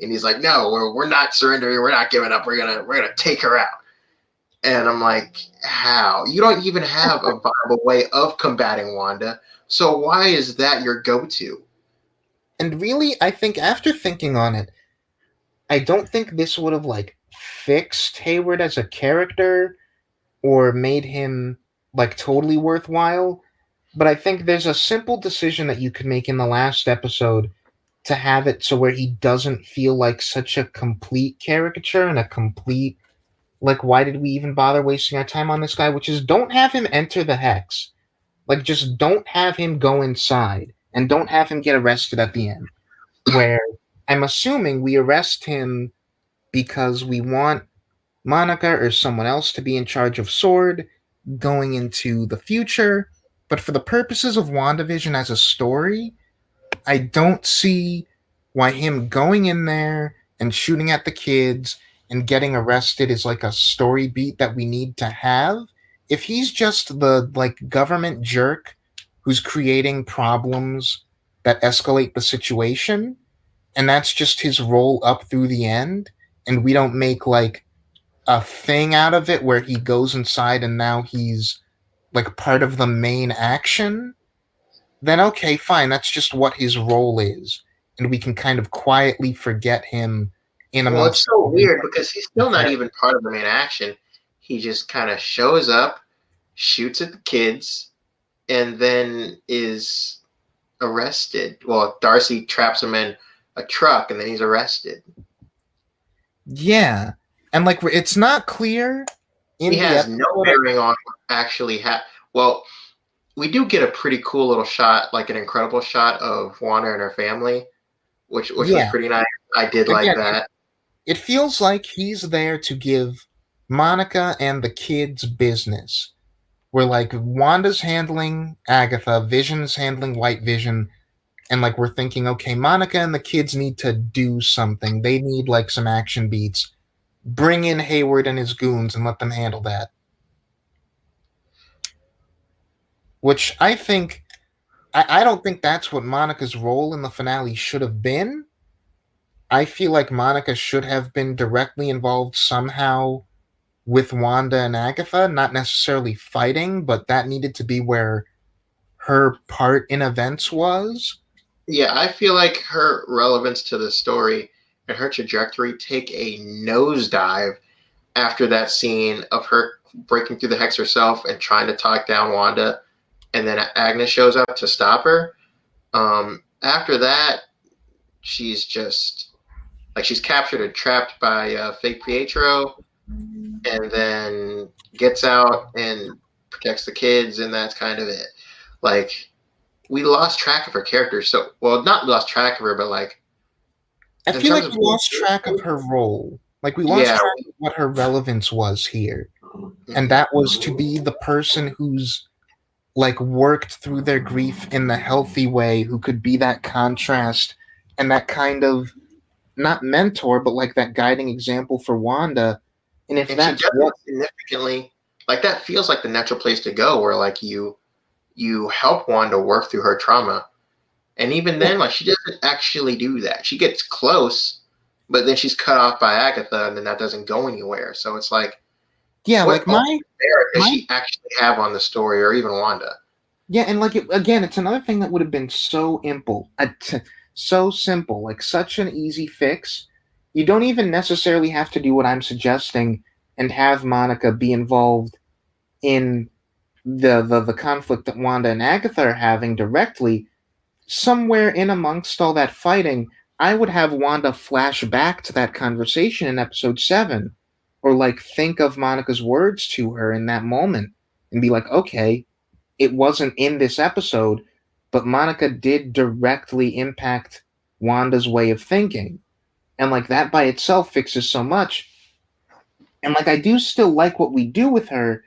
And he's like, no, we're not surrendering, we're not giving up, we're gonna take her out. And I'm like, how? You don't even have a viable way of combating Wanda. So why is that your go-to? And really, I think after thinking on it, I don't think this would have like fixed Hayward as a character or made him like totally worthwhile. But I think there's a simple decision that you could make in the last episode to have it so where he doesn't feel like such a complete caricature and a complete like why did we even bother wasting our time on this guy, which is don't have him enter the hex. Like just don't have him go inside and don't have him get arrested at the end. Where I'm assuming we arrest him because we want Monica or someone else to be in charge of Sword going into the future. But for the purposes of WandaVision as a story, I don't see why him going in there and shooting at the kids and getting arrested is like a story beat that we need to have. If he's just the like government jerk who's creating problems that escalate the situation, and that's just his role up through the end, and we don't make like a thing out of it where he goes inside and now he's like part of the main action, then okay, fine, that's just what his role is. And we can kind of quietly forget him in Well, it's amongst so weird because he's still not even part of the main action. He just kind of shows up, shoots at the kids, and then is arrested. Well, Darcy traps him in a truck, and then he's arrested. Yeah. And like it's not clear in He the has no episode. bearing on what actually well, we do get a pretty cool little shot, like an incredible shot of Wanda and her family, which was Yeah. pretty nice. I did like Again, that. it feels like he's there to give Monica and the kids business. Where like Wanda's handling Agatha, Vision's handling White Vision, and like we're thinking, okay, Monica and the kids need to do something. They need like some action beats. Bring in Hayward and his goons and let them handle that. Which I think I don't think that's what Monica's role in the finale should have been. I feel like Monica should have been directly involved somehow with Wanda and Agatha, not necessarily fighting, but that needed to be where her part in events was. Yeah, I feel like her relevance to the story and her trajectory take a nosedive after that scene of her breaking through the hex herself and trying to talk down Wanda, and then Agnes shows up to stop her. After that, she's just like she's captured and trapped by fake Pietro, and then gets out and protects the kids, and that's kind of it. Like we lost track of her character. So, well, not lost track of her, but like I in feel terms like of we lost track of her role. Like we lost yeah, track of what her relevance was here. And that was to be the person who's like worked through their grief in the healthy way, who could be that contrast and that kind of not mentor, but like that guiding example for Wanda. And if and she that's does what it significantly. Like that feels like the natural place to go, where like you help Wanda work through her trauma, and even then, like she doesn't actually do that. She gets close, but then she's cut off by Agatha, and then that doesn't go anywhere. So it's like Yeah, What like ultimate merit does my she actually have on the story, or even Wanda? yeah, and like again, it's another thing that would have been so so simple, like such an easy fix. You don't even necessarily have to do what I'm suggesting and have Monica be involved in the conflict that Wanda and Agatha are having directly. Somewhere in amongst all that fighting, I would have Wanda flash back to that conversation in episode 7, or like think of Monica's words to her in that moment and be like, okay, it wasn't in this episode, but Monica did directly impact Wanda's way of thinking. And like that by itself fixes so much. And like I do still like what we do with her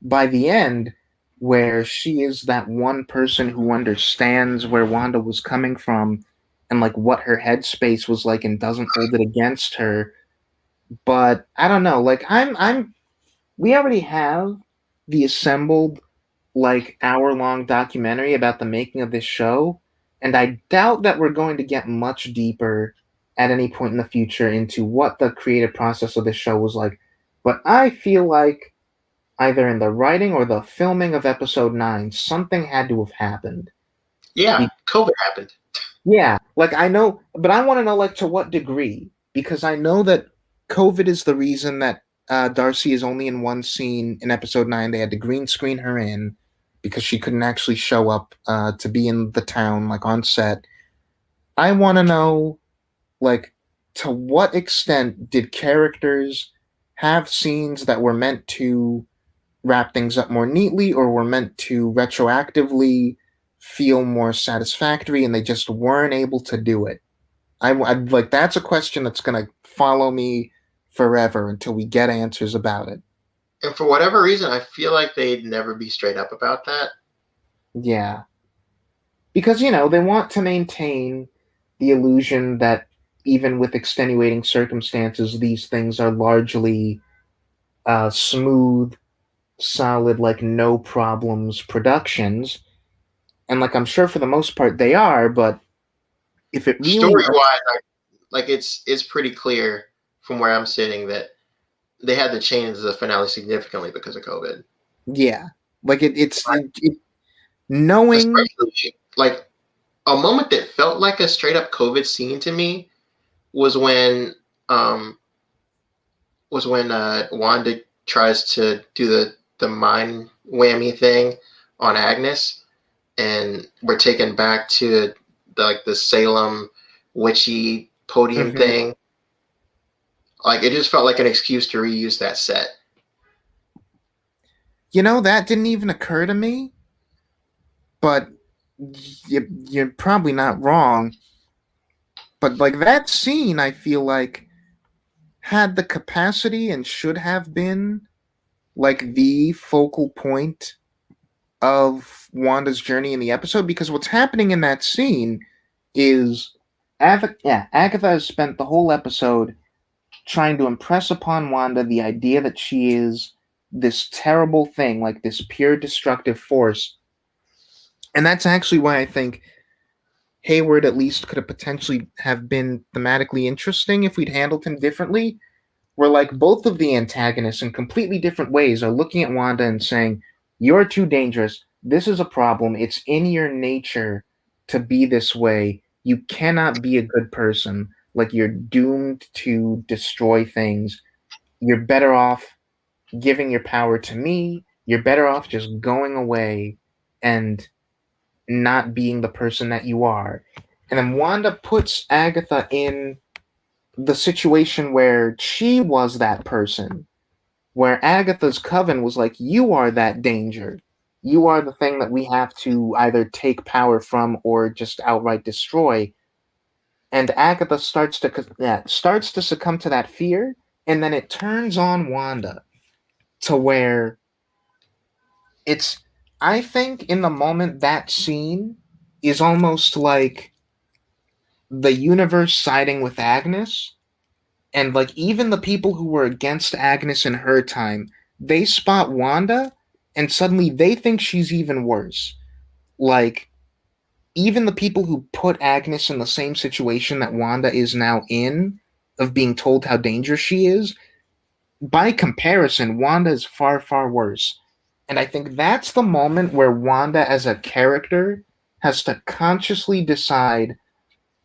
by the end, where she is that one person who understands where Wanda was coming from and like what her headspace was like and doesn't hold it against her. But I don't know, like I'm we already have the assembled like hour-long documentary about the making of this show, and I doubt that we're going to get much deeper at any point in the future into what the creative process of this show was like. But I feel like either in the writing or the filming of episode 9, something had to have happened. Yeah, Be- COVID happened. yeah, like I know, but I want to know like to what degree, because I know that COVID is the reason that Darcy is only in one scene in episode 9. They had to green screen her in because she couldn't actually show up to be in the town like on set. I want to know like to what extent did characters have scenes that were meant to wrap things up more neatly or were meant to retroactively feel more satisfactory and they just weren't able to do it. I'd like that's a question that's going to follow me forever until we get answers about it. And for whatever reason, I feel like they'd never be straight up about that. Yeah, because they want to maintain the illusion that even with extenuating circumstances these things are largely smooth, solid, like no problems productions. And like I'm sure for the most part they are, but if it really Story wise, like it's pretty clear from where I'm sitting that they had to change the finale significantly because of COVID. yeah, like knowing. Especially like a moment that felt like a straight up COVID scene to me was when um Wanda tries to do the mind whammy thing on Agnes, and we're taken back to the Salem witchy podium Mhm. thing. Like it just felt like an excuse to reuse that set. That didn't even occur to me, but you're probably not wrong. But like that scene, I feel like had the capacity and should have been like the focal point of Wanda's journey in the episode, because what's happening in that scene is Agatha has spent the whole episode trying to impress upon Wanda the idea that she is this terrible thing, like this pure destructive force. And that's actually why I think Hayward at least could have potentially have been thematically interesting if we'd handled him differently. Where like both of the antagonists in completely different ways are looking at Wanda and saying, "You're too dangerous. This is a problem. It's in your nature to be this way. You cannot be a good person. Like you're doomed to destroy things. You're better off giving your power to me. You're better off just going away and not being the person that you are." And then Wanda puts Agatha in the situation where she was that person, where Agatha's coven was like, "You are that danger. You are the thing that we have to either take power from or just outright destroy." And Agatha starts to succumb to that fear, and then it turns on Wanda to where it's. I think in the moment that scene is almost like the universe siding with Agnes, and like even the people who were against Agnes in her time, they spot Wanda and suddenly they think she's even worse. Like even the people who put Agnes in the same situation that Wanda is now in, of being told how dangerous she is, by comparison, Wanda is far, far worse. And I think that's the moment where Wanda as a character has to consciously decide,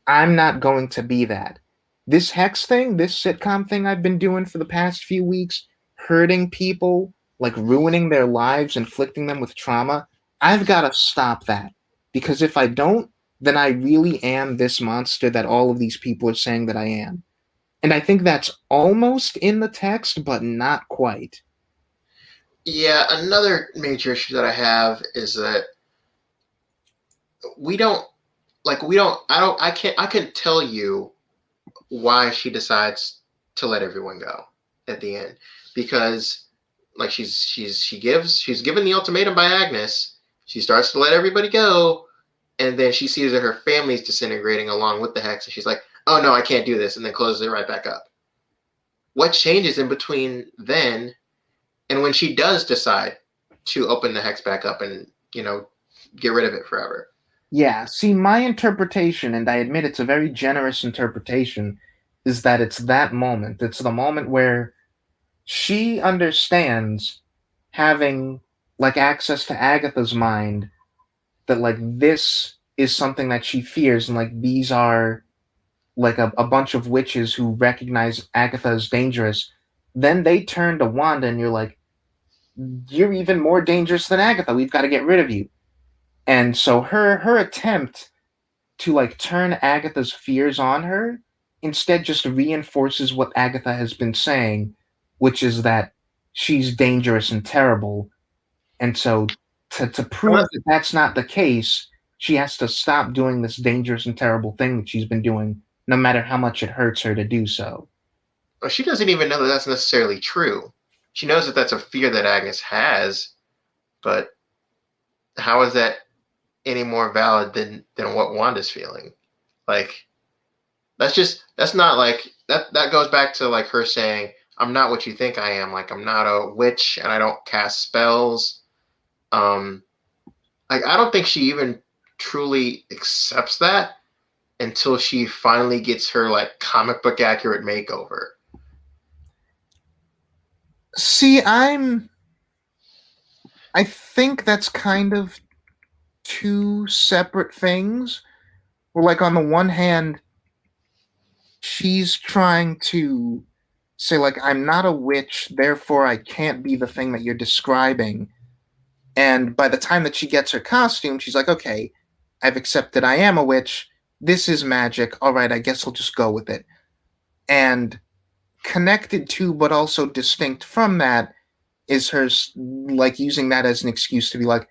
I'm not going to be that. This Hex thing, this sitcom thing I've been doing for the past few weeks, hurting people, like ruining their lives, inflicting them with trauma, I've got to stop that. Because if I don't, then I really am this monster that all of these people are saying that I am. And I think that's almost in the text, but not quite. Yeah, another major issue that I have is that we don't we don't I couldn't tell you why she decides to let everyone go at the end, because like she's given the ultimatum by Agnes. She starts to let everybody go, and then she sees that her family's disintegrating along with the Hex, and she's like, "Oh no, I can't do this," and then closes it right back up. What changes in between then and when she does decide to open the Hex back up and get rid of it forever? Yeah, see, my interpretation, and I admit it's a very generous interpretation, is that it's that moment. It's the moment where she understands, having like access to Agatha's mind, that like this is something that she fears, and like these are like a bunch of witches who recognize Agatha as dangerous. Then they turn to Wanda, and you're like, you're even more dangerous than Agatha. We've got to get rid of you. And so her attempt to like turn Agatha's fears on her instead just reinforces what Agatha has been saying, which is that she's dangerous and terrible. And so to prove that that's not the case, she has to stop doing this dangerous and terrible thing that she's been doing, no matter how much it hurts her to do so. Well, she doesn't even know that that's necessarily true. She knows that that's a fear that Agnes has, but how is that any more valid than what Wanda's feeling? Like that's not like that goes back to like her saying, "I'm not what you think I am. Like I'm not a witch and I don't cast spells." Um, like I don't think she even truly accepts that until she finally gets her like comic book accurate makeover. See, I think that's kind of two separate things. Where like on the one hand, she's trying to say like I'm not a witch, therefore I can't be the thing that you're describing. And by the time that she gets her costume, she's like, okay, I've accepted I am a witch. This is magic. All right, I guess I'll just go with it. And connected to, but also distinct from that, is her like using that as an excuse to be like,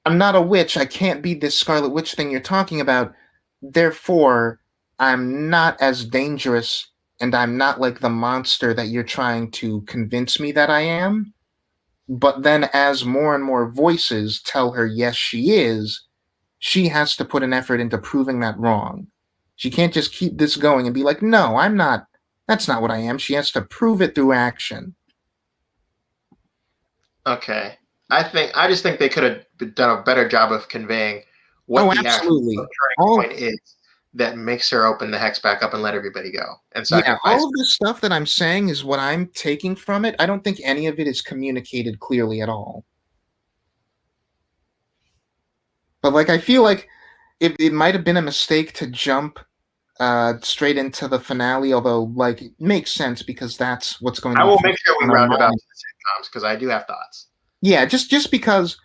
I'm not a witch. I can't be this Scarlet Witch thing you're talking about. Therefore, I'm not as dangerous and I'm not like the monster that you're trying to convince me that I am. But then, as more and more voices tell her, yes, she is, she has to put an effort into proving that wrong. She can't just keep this going and be like, no, I'm not. That's not what I am. She has to prove it through action. Okay. I just think they could have done a better job of conveying what Oh, the actual absolutely. turning All point is that makes her open the Hex back up and let everybody go and Yeah, sacrifice all of this stuff that I'm saying is what I'm taking from it. I don't think any of it is communicated clearly at all. But like I feel like it might have been a mistake to jump straight into the finale, although like it makes sense because that's what's going to I be will make sure focused we on our round it out mind. to the sitcoms because I do have thoughts. Yeah, just because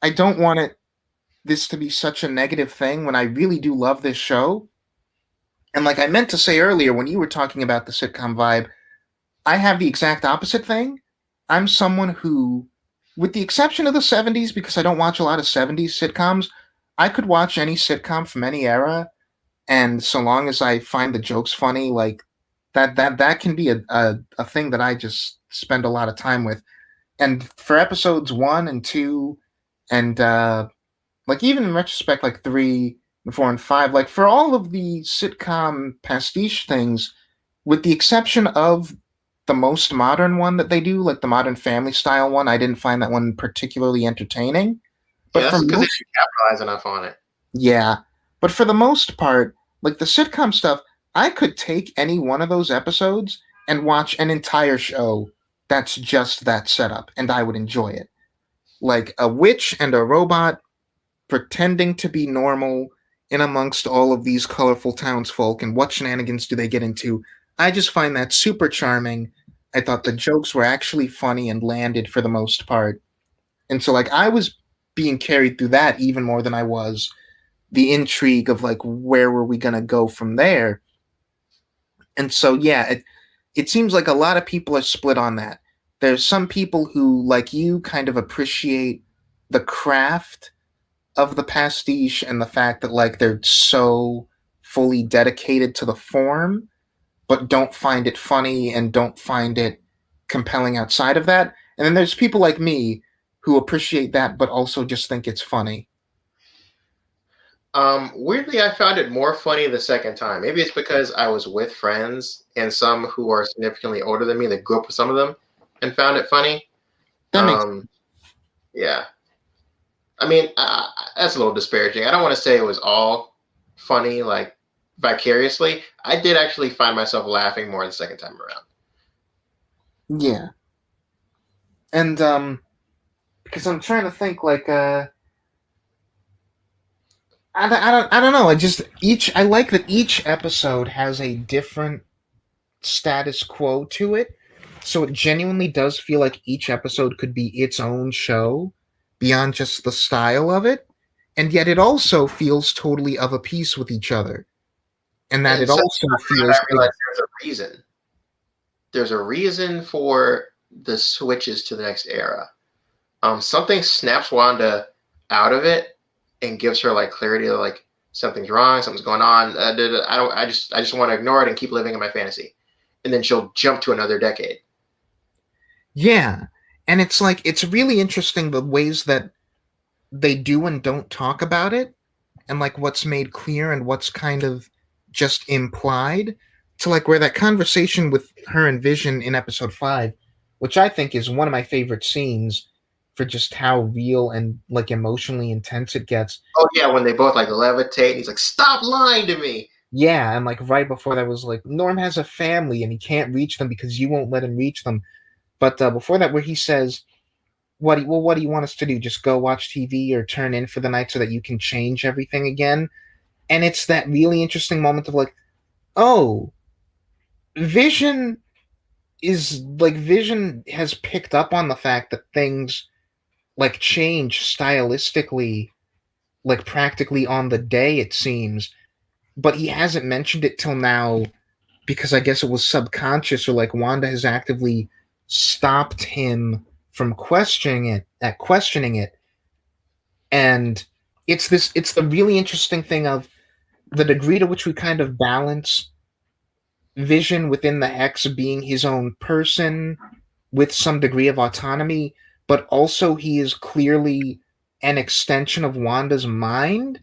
I don't want this to be such a negative thing when I really do love this show. And like I meant to say earlier when you were talking about the sitcom vibe, I have the exact opposite thing. I'm someone who, with the exception of the 70s, because I don't watch a lot of 70s sitcoms, I could watch any sitcom from any era, and so long as I find the jokes funny, like that can be a thing that I just spend a lot of time with. And for episodes 1 and 2, and like even in retrospect, like 3 and 4 and 5, like for all of the sitcom pastiche things, with the exception of the most modern one that they do, like the Modern Family style one, I didn't find that one particularly entertaining. But Yeah, for that's because they most, didn't capitalize enough on it. yeah, but for the most part, like the sitcom stuff, I could take any one of those episodes and watch an entire show that's just that setup, and I would enjoy it. Like a witch and a robot pretending to be normal in amongst all of these colorful townsfolk, and what shenanigans do they get into? I just find that super charming. I thought the jokes were actually funny and landed for the most part. And so, like, I was being carried through that even more than I was the intrigue of, like, where were we going to go from there. And so, yeah, it seems like a lot of people are split on that. There's some people who, like you, kind of appreciate the craft of the pastiche and the fact that, like, they're so fully dedicated to the form, but don't find it funny and don't find it compelling outside of that. And then there's people like me who appreciate that, but also just think it's funny. Weirdly, I found it more funny the second time. Maybe it's because I was with friends and some who are significantly older than me that grew up with some of them and found it funny. That makes Um, yeah. I mean, that's a little disparaging. I don't want to say it was all funny, like vicariously. I did actually find myself laughing more the second time around. yeah. And because I'm trying to think, like, I don't know. I just each I like that each episode has a different status quo to it. So it genuinely does feel like each episode could be its own show beyond just the style of it. And yet it also feels totally of a piece with each other. And that And it so also I feels realized there's a reason. There's a reason for the switches to the next era. Something snaps Wanda out of it and gives her like clarity of like something's wrong, something's going on. I don't. I just want to ignore it and keep living in my fantasy, and then she'll jump to another decade. yeah. And it's like it's really interesting the ways that they do and don't talk about it, and like what's made clear and what's kind of just implied, to like where that conversation with her and Vision in episode 5, which I think is one of my favorite scenes for just how real and like emotionally intense it gets. Oh yeah, when they both like levitate, and he's like, "Stop lying to me." Yeah, and like right before that was like Norm has a family and he can't reach them because you won't let him reach them. But before that, where he says, what do you want us to do? Just go watch TV or turn in for the night so that you can change everything again?" And it's that really interesting moment of like, oh, Vision Vision has picked up on the fact that things like change stylistically, like practically on the day, it seems, but he hasn't mentioned it till now because I guess it was subconscious, or like Wanda has actively stopped him from questioning it. And it's the really interesting thing of the degree to which we kind of balance Vision within the Hex being his own person with some degree of autonomy, but also he is clearly an extension of Wanda's mind,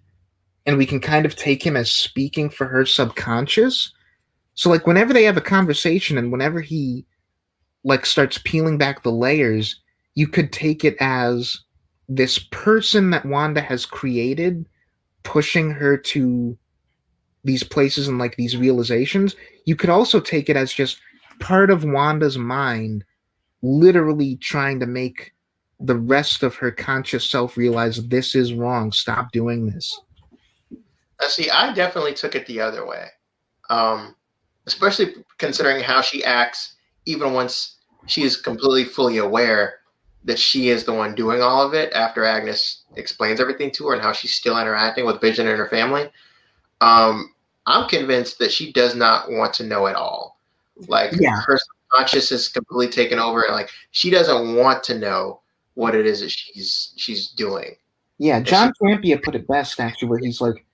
and we can kind of take him as speaking for her subconscious. So like whenever they have a conversation and whenever he like starts peeling back the layers, you could take it as this person that Wanda has created pushing her to these places and like these realizations. You could also take it as just part of Wanda's mind literally trying to make the rest of her conscious self realize this is wrong, stop doing this. See, I definitely took it the other way, um, especially considering how she acts, even once she is completely fully aware that she is the one doing all of it. After Agnes explains everything to her and how she's still interacting with Vision and her family, um, I'm convinced that she does not want to know at all. Like Yeah. her subconscious is completely taken over, and like she doesn't want to know what it is that she's doing. Yeah, And she, John Trampia put it best actually, where he's like,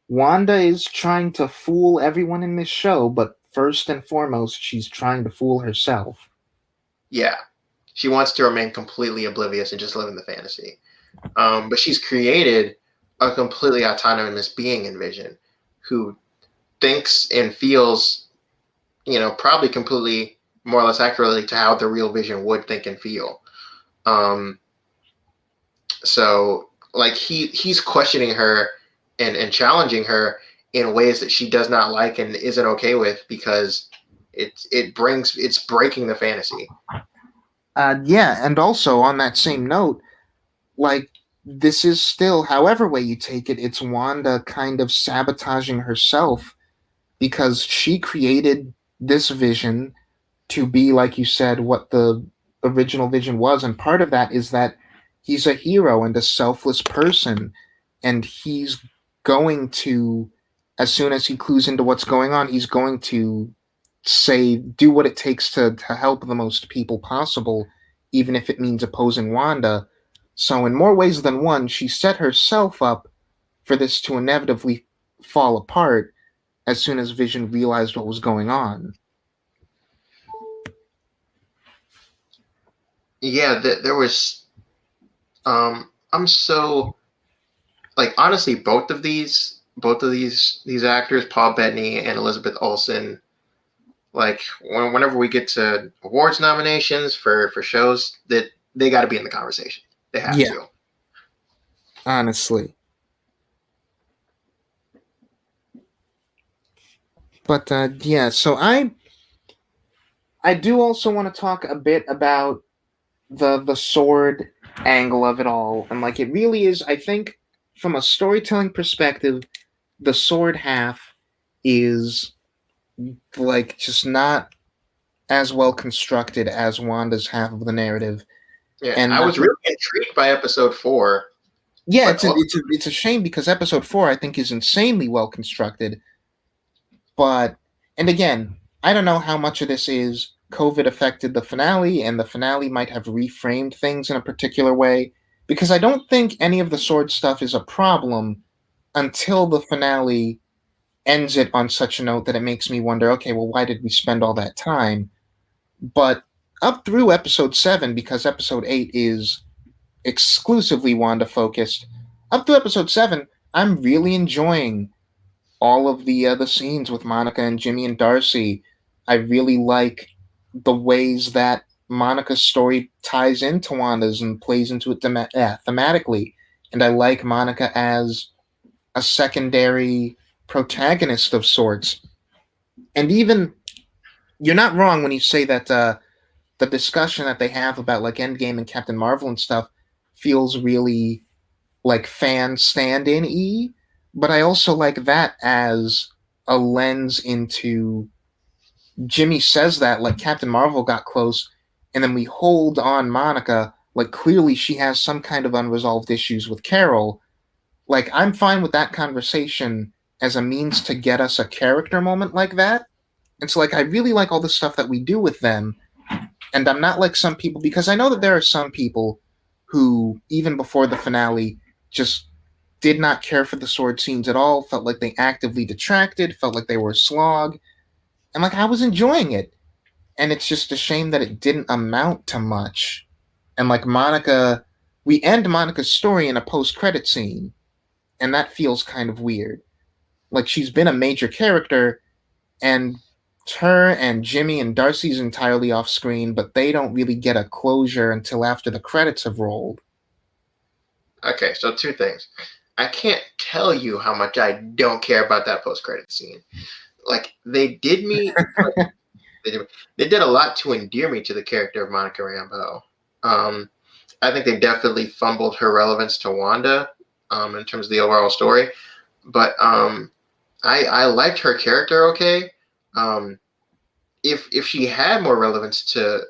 Wanda is trying to fool everyone in this show, but first and foremost, she's trying to fool herself. yeah, she wants to remain completely oblivious and just live in the fantasy. But she's created a completely autonomous being in Vision, who thinks and feels, probably completely more or less accurately to how the real Vision would think and feel. Um, so like he's questioning her and challenging her in ways that she does not like and isn't okay with, because It's breaking the fantasy. Yeah, and also on that same note, like this is still, however way you take it, it's Wanda kind of sabotaging herself because she created this vision to be, like you said, what the original vision was. And part of that is that he's a hero and a selfless person. And he's going to, as soon as he clues into what's going on, he's going to do what it takes to help the most people possible, even if it means opposing Wanda. So, in more ways than one, she set herself up for this to inevitably fall apart as soon as Vision realized what was going on. Yeah, there was. I'm so like honestly, both of these actors, Paul Bettany and Elizabeth Olsen, like whenever we get to awards nominations for shows, that they got to be in the conversation. They have Yeah, to. honestly. But yeah, so I do also want to talk a bit about the sword angle of it all, and like it really is. I think from a storytelling perspective, the sword half is like just not as well constructed as Wanda's half of the narrative, Yeah, and I was really intrigued by episode 4, yeah, but it's a shame because episode 4 I think is insanely well constructed, but and again, I don't know how much of this is COVID affected the finale, and the finale might have reframed things in a particular way, because I don't think any of the sword stuff is a problem until the finale ends it on such a note that it makes me wonder, okay, well, why did we spend all that time? But up through episode 7, because episode 8 is exclusively Wanda focused, up to episode 7, I'm really enjoying all of the scenes with Monica and Jimmy and Darcy. I really like the ways that Monica's story ties into Wanda's and plays into it thematically. And I like Monica as a secondary protagonist of sorts. And even you're not wrong when you say that the discussion that they have about like Endgame and Captain Marvel and stuff feels really like fan stand-in y, but I also like that as a lens into Jimmy says that like Captain Marvel got close, and then we hold on Monica like clearly she has some kind of unresolved issues with Carol. Like I'm fine with that conversation as a means to get us a character moment like that. And so like I really like all the stuff that we do with them, and I'm not like some people because I know that there are some people who even before the finale just did not care for the sword scenes at all, felt like they actively detracted, felt like they were a slog, and like I was enjoying it. And it's just a shame that it didn't amount to much. And like Monica, we end Monica's story in a post-credit scene, and that feels kind of weird. Like she's been a major character, and her and Jimmy and Darcy's entirely off screen, but they don't really get a closure until after the credits have rolled. okay, so two things. I can't tell you how much I don't care about that post-credit scene. Like they did me, like, they did a lot to endear me to the character of Monica Rambeau. I think they definitely fumbled her relevance to Wanda in terms of the overall story, but I liked her character. Okay, um, if she had more relevance to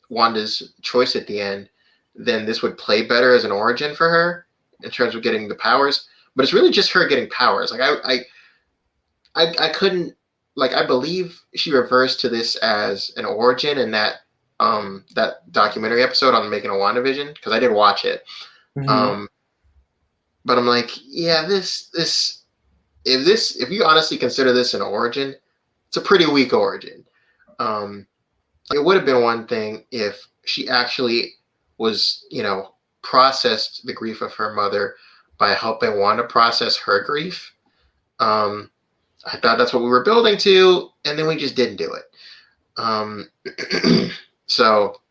Wanda's choice at the end, then this would play better as an origin for her in terms of getting the powers. But it's really just her getting powers. Like I couldn't like I believe she refers to this as an origin in that documentary episode on making a WandaVision because I did watch it. Mm-hmm. Um, but I'm like, yeah, if you honestly consider this an origin, it's a pretty weak origin. Um, it would have been one thing if she actually was, processed the grief of her mother by helping Wanda process her grief. Um, I thought that's what we were building to, and then we just didn't do it. Um, so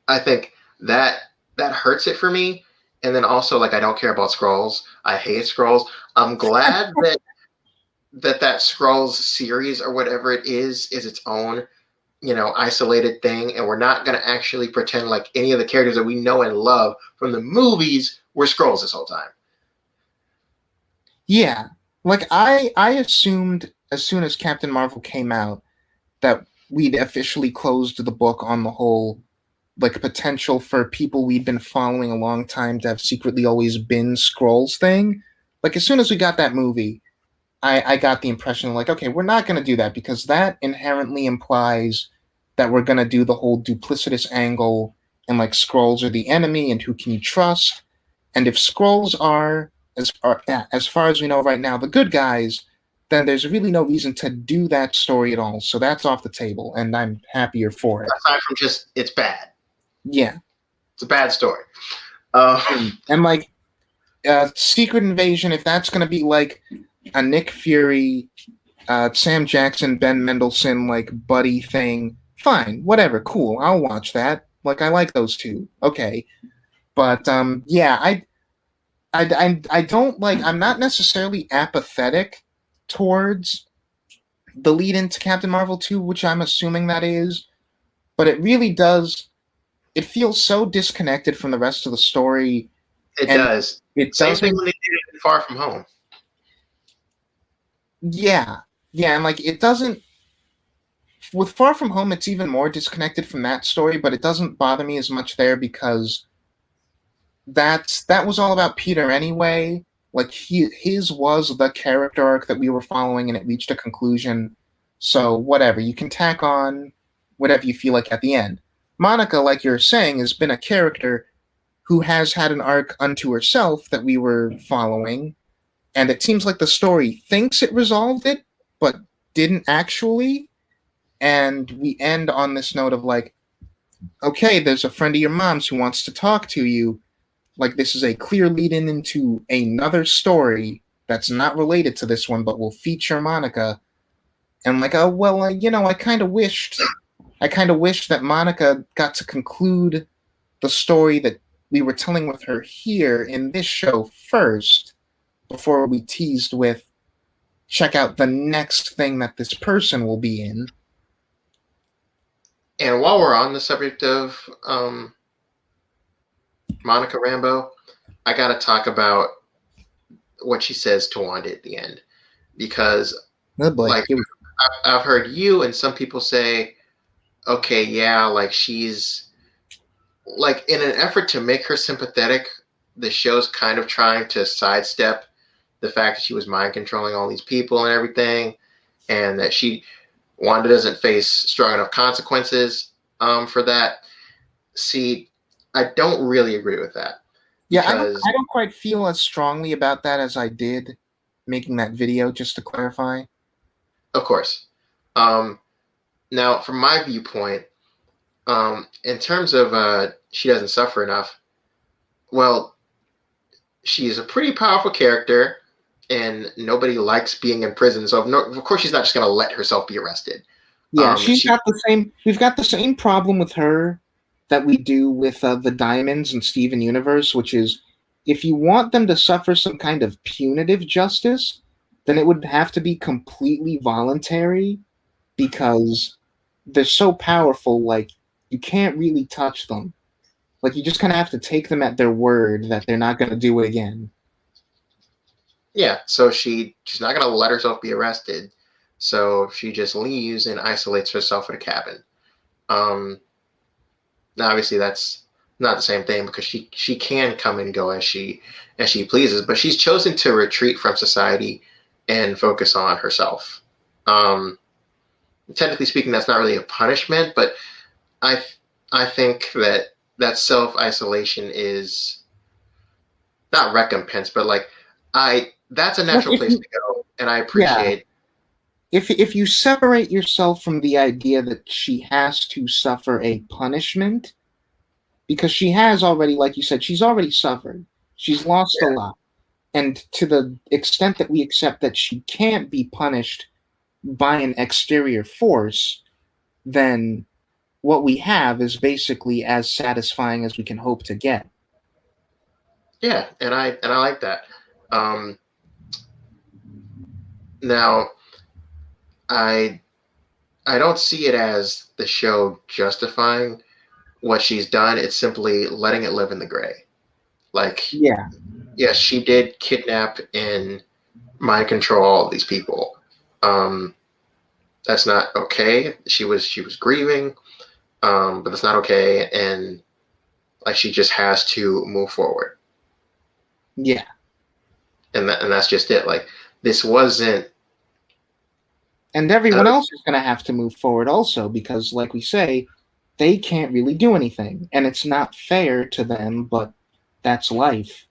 I think that hurts it for me. And then also, like, I don't care about scrolls. I hate scrolls. I'm glad that that Scrolls series or whatever it is its own, isolated thing, and we're not going to actually pretend like any of the characters that we know and love from the movies were Scrolls this whole time. Yeah. Like I assumed as soon as Captain Marvel came out that we'd officially closed the book on the whole like potential for people we'd been following a long time to have secretly always been Skrulls thing. Like as soon as we got that movie, I got the impression like, okay, we're not going to do that because that inherently implies that we're going to do the whole duplicitous angle and like Skrulls are the enemy and who can you trust? And if Skrulls are as far as we know right now the good guys, then there's really no reason to do that story at all. So that's off the table, and I'm happier for it. Aside from just it's bad. Yeah, it's a bad story. And like Secret Invasion, if that's going to be like a Nick Fury, Sam Jackson, Ben Mendelsohn like buddy thing, fine, whatever, cool, I'll watch that. Like I like those two, okay. But yeah, I don't like. I'm not necessarily apathetic towards the lead into Captain Marvel 2, which I'm assuming that is, but it really does. It feels so disconnected from the rest of the story. It does. It Same doesn't. thing when they did it in Far From Home. Yeah, yeah, and like it doesn't. With Far From Home, it's even more disconnected from that story, but it doesn't bother me as much there because that was all about Peter anyway. Like his was the character arc that we were following, and it reached a conclusion. So whatever, you can tack on whatever you feel like at the end. Monica, like you're saying, has been a character who has had an arc unto herself that we were following, and it seems like the story thinks it resolved it, but didn't actually. And we end on this note of like, okay, there's a friend of your mom's who wants to talk to you. Like this is a clear lead in into another story that's not related to this one, but will feature Monica. And like, oh well, I kind of wished that Monica got to conclude the story that we were telling with her here in this show first, before we teased with check out the next thing that this person will be in. And while we're on the subject of Monica Rambeau, I got to talk about what she says to Wanda at the end, because like I've heard you and some people say, okay, yeah, like she's like in an effort to make her sympathetic, the show's kind of trying to sidestep the fact that she was mind controlling all these people and everything, and that Wanda doesn't face strong enough consequences for that. See, I don't really agree with that. Yeah, I don't quite feel as strongly about that as I did making that video, just to clarify. Of course. Now, from my viewpoint, in terms of she doesn't suffer enough, well, she's a pretty powerful character, and nobody likes being in prison. So, of course, she's not just going to let herself be arrested. Yeah, we've got the same problem with her that we do with the Diamonds and Steven Universe, which is if you want them to suffer some kind of punitive justice, then it would have to be completely voluntary because they're so powerful, like, you can't really touch them. Like, you just kind of have to take them at their word that they're not going to do it again. Yeah, so she's not going to let herself be arrested. So she just leaves and isolates herself in a cabin. Now, obviously, that's not the same thing because she can come and go as she pleases, but she's chosen to retreat from society and focus on herself. Technically speaking, that's not really a punishment, but I think that self-isolation is not recompense, but like that's a natural place to go, and I appreciate. Yeah. If you separate yourself from the idea that she has to suffer a punishment, because she has already, like you said, she's already suffered. She's lost a lot. And to the extent that we accept that she can't be punished by an exterior force, then what we have is basically as satisfying as we can hope to get. Yeah, and I like that. Now, I I don't see it as the show justifying what she's done. It's simply letting it live in the gray. Like, Yeah. yes, she did kidnap and mind control all these people. Um, that's not okay. She was grieving, but that's not okay. And like she just has to move forward, Yeah. and that's just it. Like this wasn't. And everyone else is going to have to move forward also because, like we say, they can't really do anything. And it's not fair to them, but that's life.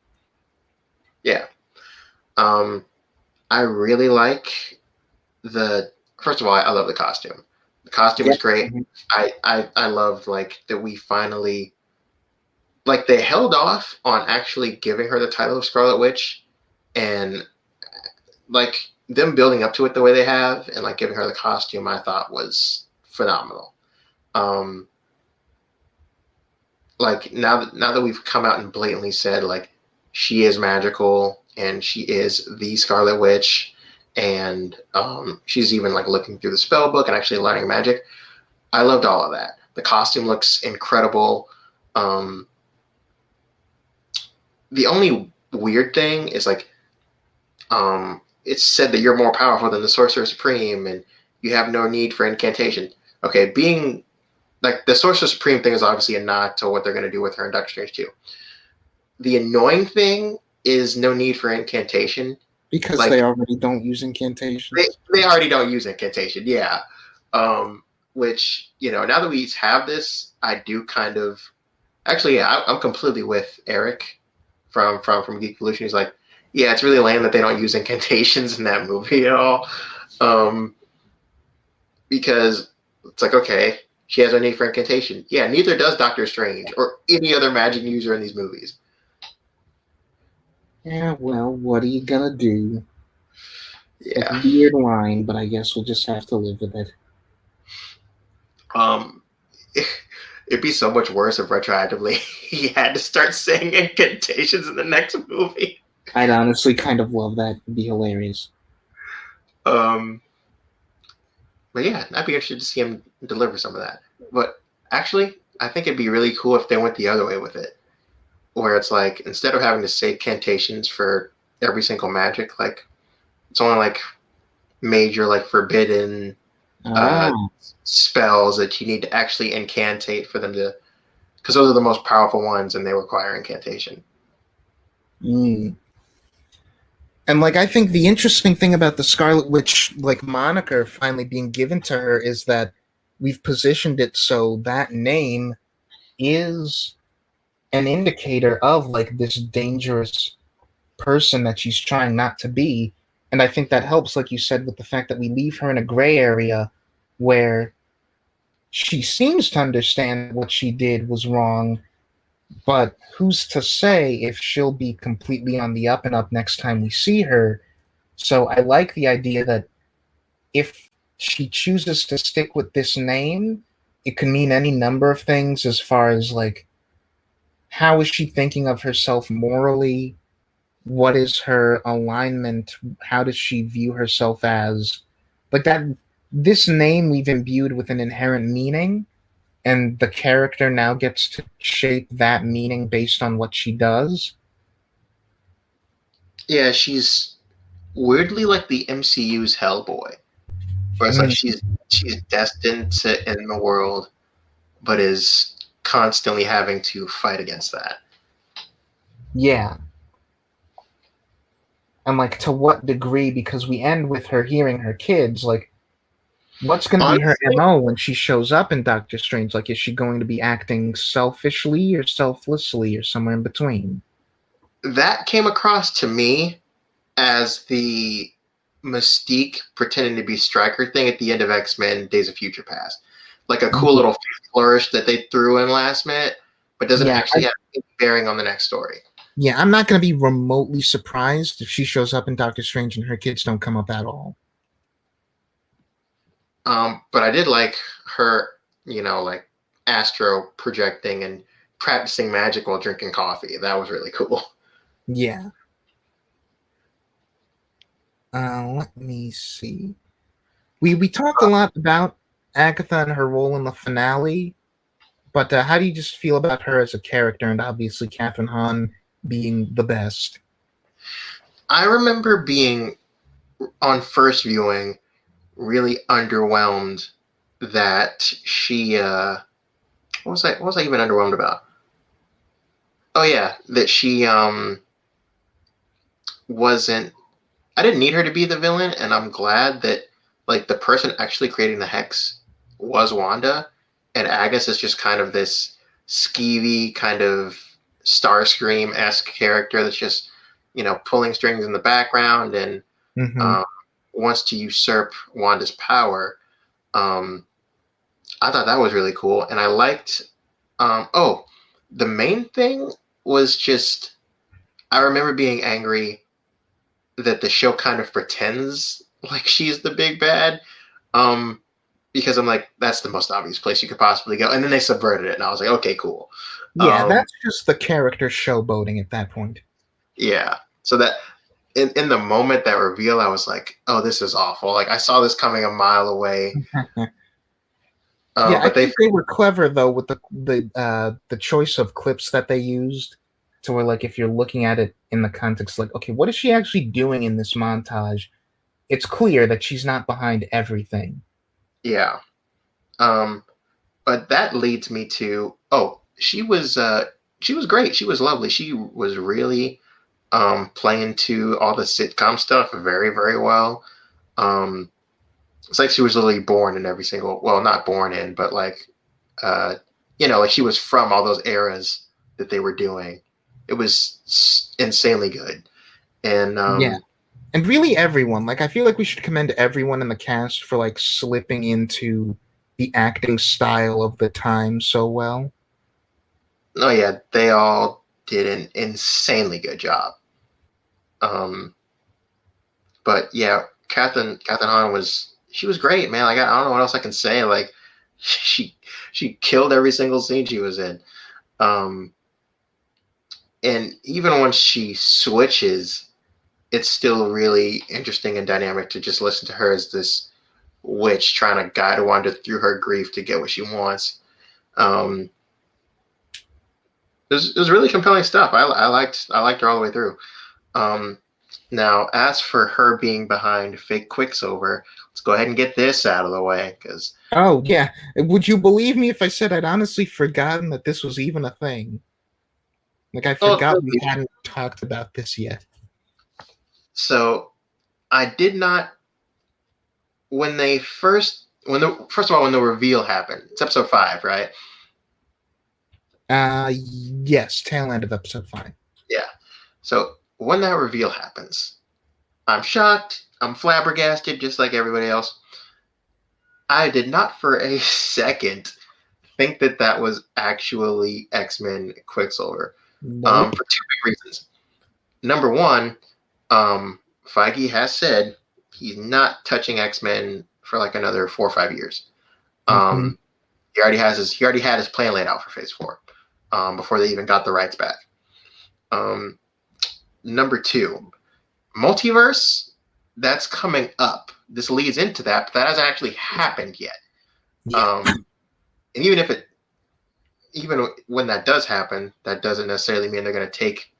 Yeah. Um, I really like the. First of all, I love the costume. The costume Yeah. was great. I loved like that we finally like they held off on actually giving her the title of Scarlet Witch, and like them building up to it the way they have, and like giving her the costume, I thought was phenomenal. Um, like now that we've come out and blatantly said like she is magical and she is the Scarlet Witch, and she's even like looking through the spell book and actually learning magic. I loved all of that. The costume looks incredible. Um, the only weird thing is like it's said that you're more powerful than the Sorcerer Supreme and you have no need for incantation. Okay, being like the Sorcerer Supreme thing is obviously a nod to what they're going to do with her in Doctor Strange 2. The annoying thing is no need for incantation. Because they Like already don't use they, incantations. they already don't use incantation, yeah. Which, now that we have this, I do kind of actually, yeah, I'm completely with Eric from Geek Evolution. He's like, yeah, it's really lame that they don't use incantations in that movie at all. Um, because it's like, okay, she has no need for incantation. Yeah, neither does Doctor Strange or any other magic user in these movies. Yeah, well, what are you gonna do? It's a Yeah. weird line, but I guess we'll just have to live with it. Um, it'd be so much worse if retroactively he had to start saying incantations in the next movie. I'd honestly kind of love that. It'd be hilarious. Um, but yeah, I'd be interested to see him deliver some of that. But actually, I think it'd be really cool if they went the other way with it, where it's like instead of having to say cantations for every single magic, like it's only like major, like forbidden Ah, uh, spells that you need to actually incantate for them to, because those are the most powerful ones and they require incantation. mm. And like I think the interesting thing about the Scarlet Witch like moniker finally being given to her is that we've positioned it so that name is an indicator of like this dangerous person that she's trying not to be. And I think that helps, like you said, with the fact that we leave her in a gray area where she seems to understand what she did was wrong, but who's to say if she'll be completely on the up and up next time we see her? So I like the idea that if she chooses to stick with this name, it can mean any number of things as far as like how is she thinking of herself morally? What is her alignment? How does she view herself as? Like that this name we've imbued with an inherent meaning, and the character now gets to shape that meaning based on what she does. Yeah, she's weirdly like the MCU's Hellboy, where it's like Mm, she's destined to end the world, but is constantly having to fight against that. yeah. And like to what degree, because we end with her hearing her kids, like what's going to be her Honestly, MO when she shows up in Doctor Strange? Like, is she going to be acting selfishly or selflessly or somewhere in between? that came across to me as the Mystique pretending to be Stryker thing at the end of X-Men Days of Future Past. Like a cool little flourish that they threw in last minute, but doesn't Yeah, actually have any bearing on the next story. yeah, I'm not going to be remotely surprised if she shows up in Doctor Strange and her kids don't come up at all. But I did like her, like astro projecting and practicing magic while drinking coffee. That was really cool. Yeah. Let me see. We talked a lot about Agatha and her role in the finale, but how do you just feel about her as a character, and obviously Catherine Hahn being the best? I remember being on first viewing really underwhelmed that she what was I even underwhelmed about? Oh yeah, that she wasn't I didn't need her to be the villain, and I'm glad that like the person actually creating the hex was Wanda, and Agus is just kind of this skeevy kind of Starscream esque character that's just pulling strings in the background and Mm-hmm. um, wants to usurp Wanda's power. Um, I thought that was really cool, and I liked. The main thing was just I remember being angry that the show kind of pretends like she's the big bad. Um, because I'm like, that's the most obvious place you could possibly go. And then they subverted it, and I was like, okay, cool. Yeah, Um, that's just the character showboating at that point. yeah. So that in the moment that reveal, I was like, oh, this is awful. Like I saw this coming a mile away. Yeah, I But they, think they were clever though with the choice of clips that they used, to where like if you're looking at it in the context, like okay, what is she actually doing in this montage? It's clear that she's not behind everything. yeah. Um, but that leads me to, oh, she was great. She was lovely. She was really playing to all the sitcom stuff very, very well. Um, it's like she was literally born in every single, well, not born in, but like, uh, like she was from all those eras that they were doing. It was insanely good. And Yeah, and really everyone. Like I feel like we should commend everyone in the cast for like slipping into the acting style of the time so well. oh yeah, they all did an insanely good job. Um, but yeah, Catherine Hahn she was great, man. Like I don't know what else I can say. Like she she killed every single scene she was in. Um, and even when she switches, it's still really interesting and dynamic to just listen to her as this witch trying to guide Wanda through her grief to get what she wants. Um, it was really compelling stuff. I liked her all the way through. Um, Now, as for her being behind fake Quicksilver, let's go ahead and get this out of the way because Oh yeah, would you believe me if I said I'd honestly forgotten that this was even a thing? Like I oh, forgot we hadn't talked about this yet. so I did not when they first of all when the reveal happened. It's episode 5, right? Yes, tail end of episode 5. Yeah. So when that reveal happens, I'm shocked. I'm flabbergasted, just like everybody else. I did not for a second think that that was actually X-Men Quicksilver. Nope. For two big reasons. Number one, Feige has said he's not touching X-Men for like another 4 or 5 years. Mm-hmm. He already had his plan laid out for Phase 4 before they even got the rights back. Um, Number two, multiverse, that's coming up. This leads into that, but that hasn't actually happened yet. Yeah. Um, and even when that does happen, that doesn't necessarily mean they're going to take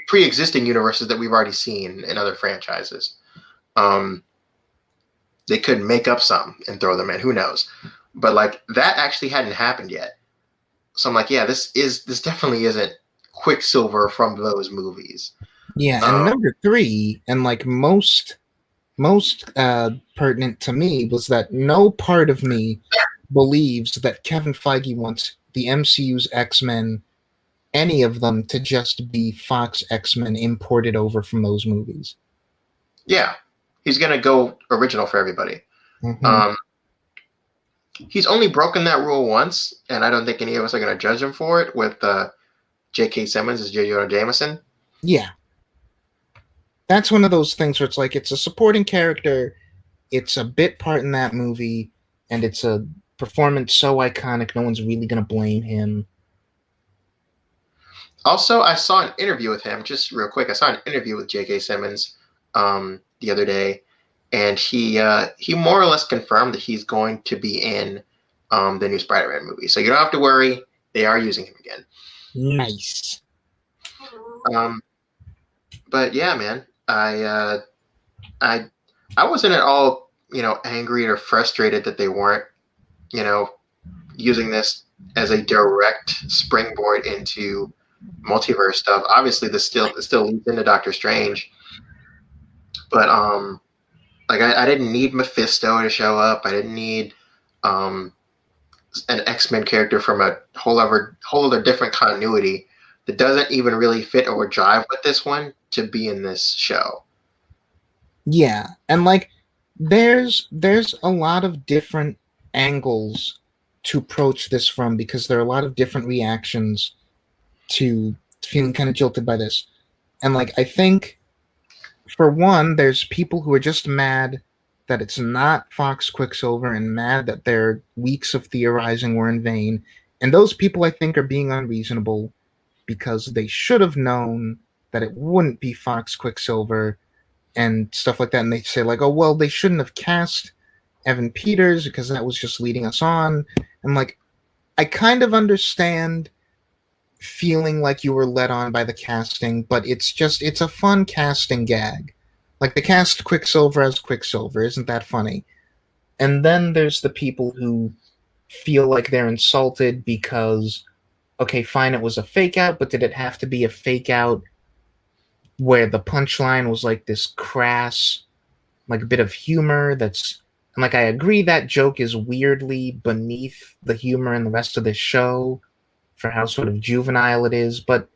pre-existing universes that we've already seen in other franchises. Um, they could make up some and throw them in. Who knows? But like that actually hadn't happened yet. So I'm like, yeah, this definitely isn't Quicksilver from those movies. Yeah, and Um, number three, and like most pertinent to me, was that no part of me believes that Kevin Feige wants the MCU's X-Men, any of them, to just be Fox X-Men imported over from those movies. yeah, he's gonna go original for everybody. Mm-hmm. Um, he's only broken that rule once, and I don't think any of us are gonna judge him for it. With J.K. Simmons as J. Jonah Jameson. Yeah, that's one of those things where it's like it's a supporting character, it's a bit part in that movie, and it's a performance so iconic, no one's really gonna blame him. Also, I saw an interview with him, just real quick. I saw an interview with J.K. Simmons the other day, and he more or less confirmed that he's going to be in the new Spider-Man movie. So you don't have to worry; they are using him again. Nice. But yeah, man, I I wasn't at all angry or frustrated that they weren't using this as a direct springboard into multiverse stuff. Obviously, this still leads into Doctor Strange, but like I didn't need Mephisto to show up. I didn't need um an X-Men character from a whole other different continuity that doesn't even really fit or jive with this one to be in this show. Yeah, and like there's a lot of different angles to approach this from, because there are a lot of different reactions to feeling kind of jilted by this. And like I think for one, there's people who are just mad that it's not Fox Quicksilver and mad that their weeks of theorizing were in vain. And those people, I think, are being unreasonable because they should have known that it wouldn't be Fox Quicksilver and stuff like that. And they say, like, oh, well, they shouldn't have cast Evan Peters because that was just leading us on. And, like, I kind of understand feeling like you were led on by the casting, but it's a fun casting gag. Like, they cast Quicksilver as Quicksilver. Isn't that funny? And then there's the people who feel like they're insulted because, okay, fine, it was a fake out, but did it have to be a fake out where the punchline was like this crass, like a bit of humor that's, and like I agree that joke is weirdly beneath the humor in the rest of this show for how sort of juvenile it is, but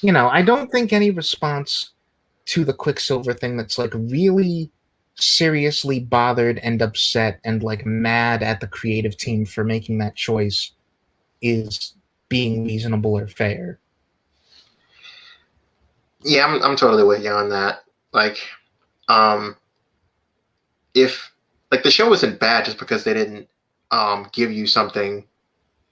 I don't think any response to the Quicksilver thing that's like really seriously bothered and upset and like mad at the creative team for making that choice is being reasonable or fair. Yeah, I'm totally with you on that. Like, um, if like the show wasn't bad just because they didn't give you something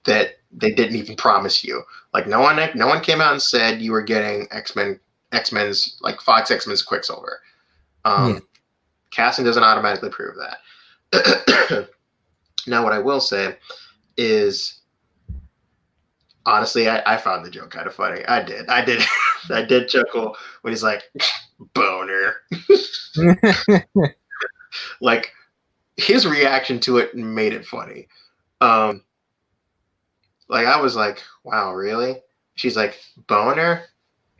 that they didn't even promise you. Like no one came out and said you were getting X-Men's like Fox X-Men's Quicksilver. Yeah. Casting doesn't automatically prove that. Now, what I will say is, honestly, I found the joke kind of funny. I did I did chuckle when he's like boner. Like his reaction to it made it funny. Like I was like, wow, really? She's like, boner?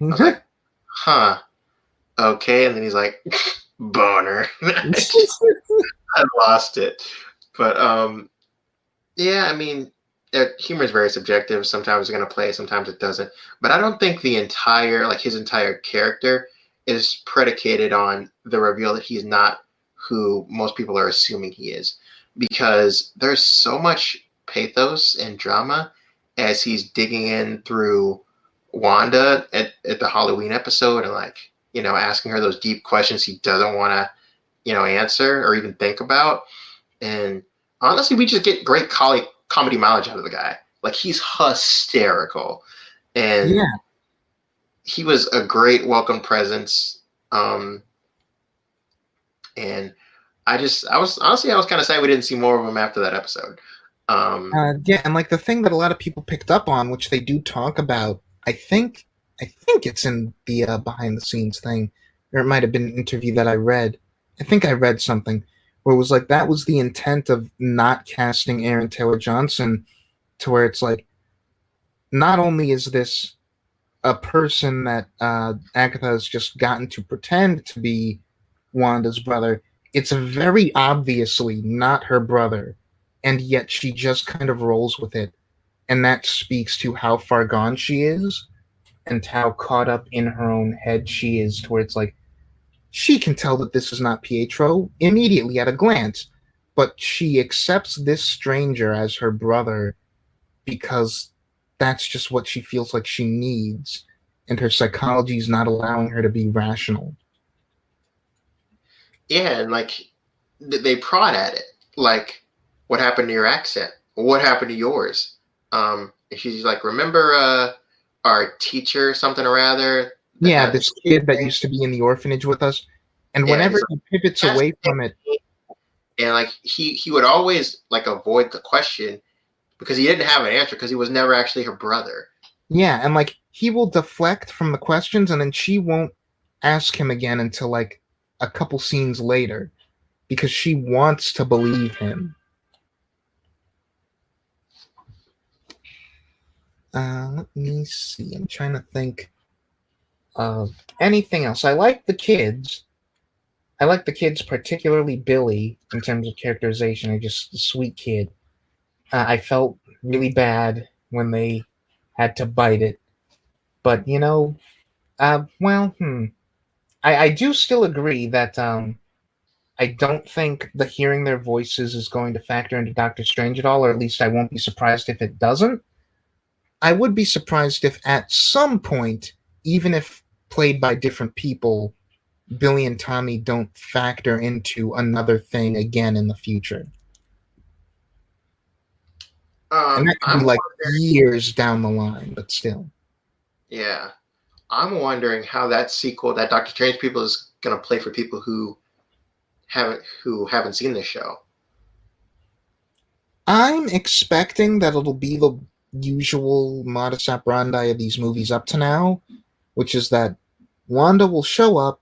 I was like, huh, okay. And then he's like, boner. I lost it. But yeah, I mean, humor is very subjective. Sometimes it's gonna play, sometimes it doesn't. But I don't think his entire character is predicated on the reveal that he's not who most people are assuming he is. Because there's so much pathos and drama as he's digging in through Wanda at the Halloween episode and like, asking her those deep questions he doesn't want to, answer or even think about. And honestly, we just get great comedy mileage out of the guy. Like he's hysterical. And Yeah. he was a great welcome presence. And I was kind of sad we didn't see more of him after that episode. Yeah, and like the thing that a lot of people picked up on, which they do talk about, I think it's in the behind the scenes thing, or it might have been an interview that I read. I think I read something where it was like that was the intent of not casting Aaron Taylor Johnson, to where it's like, not only is this a person that Agatha has just gotten to pretend to be Wanda's brother, it's very obviously not her brother, and yet she just kind of rolls with it. And that speaks to how far gone she is and how caught up in her own head she is, to where it's like, she can tell that this is not Pietro immediately at a glance, but she accepts this stranger as her brother because that's just what she feels like she needs, and her psychology is not allowing her to be rational. Yeah, and like they prod at it. Like, what happened to your accent? What happened to yours? And she's like, remember our teacher, something or rather? Yeah, this kid that used to be in the orphanage with us. And Yeah, whenever he's he pivots like, away from it, and like he would always like avoid the question because he didn't have an answer because he was never actually her brother. yeah, and like he will deflect from the questions, and then she won't ask him again until like a couple scenes later because she wants to believe him. Let me see. I'm trying to think of anything else. I like the kids. I like the kids, particularly Billy, in terms of characterization. He's just a sweet kid. I felt really bad when they had to bite it, but well, I do still agree that I don't think the hearing their voices is going to factor into Doctor Strange at all, or at least I won't be surprised if it doesn't. I would be surprised if at some point, even if played by different people, Billy and Tommy don't factor into another thing again in the future. And that could be I'm like years down the line, but still. yeah, I'm wondering how that sequel, that Doctor Strange people, is gonna play for people who haven't seen this show. I'm expecting that it'll be the usual modus operandi of these movies up to now, which is that Wanda will show up,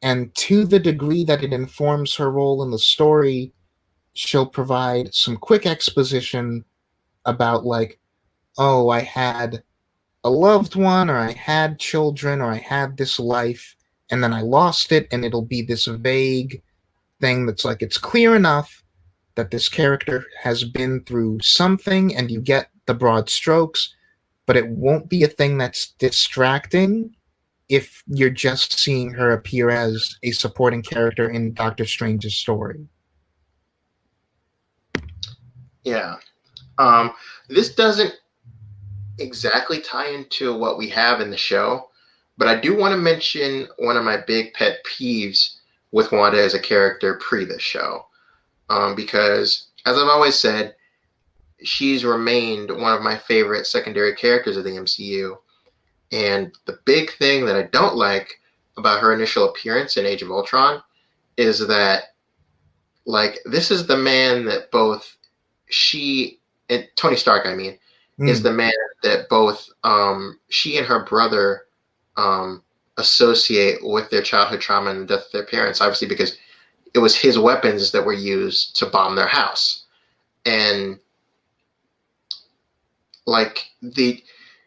and to the degree that it informs her role in the story, she'll provide some quick exposition about, like, oh, I had a loved one, or I had children, or I had this life, and then I lost it, and it'll be this vague thing that's like, it's clear enough that this character has been through something, and you get the broad strokes, but it won't be a thing that's distracting if you're just seeing her appear as a supporting character in Doctor Strange's story. Yeah. This doesn't exactly tie into what we have in the show, but I do want to mention one of my big pet peeves with Wanda as a character pre this show. Because, as I've always said, she's remained one of my favorite secondary characters of the MCU. And the big thing that I don't like about her initial appearance in Age of Ultron is that, like, this is the man that both she and Tony Stark, I mean, is Mm. the man that both she and her brother associate with their childhood trauma and the death of their parents, obviously, because it was his weapons that were used to bomb their house. And like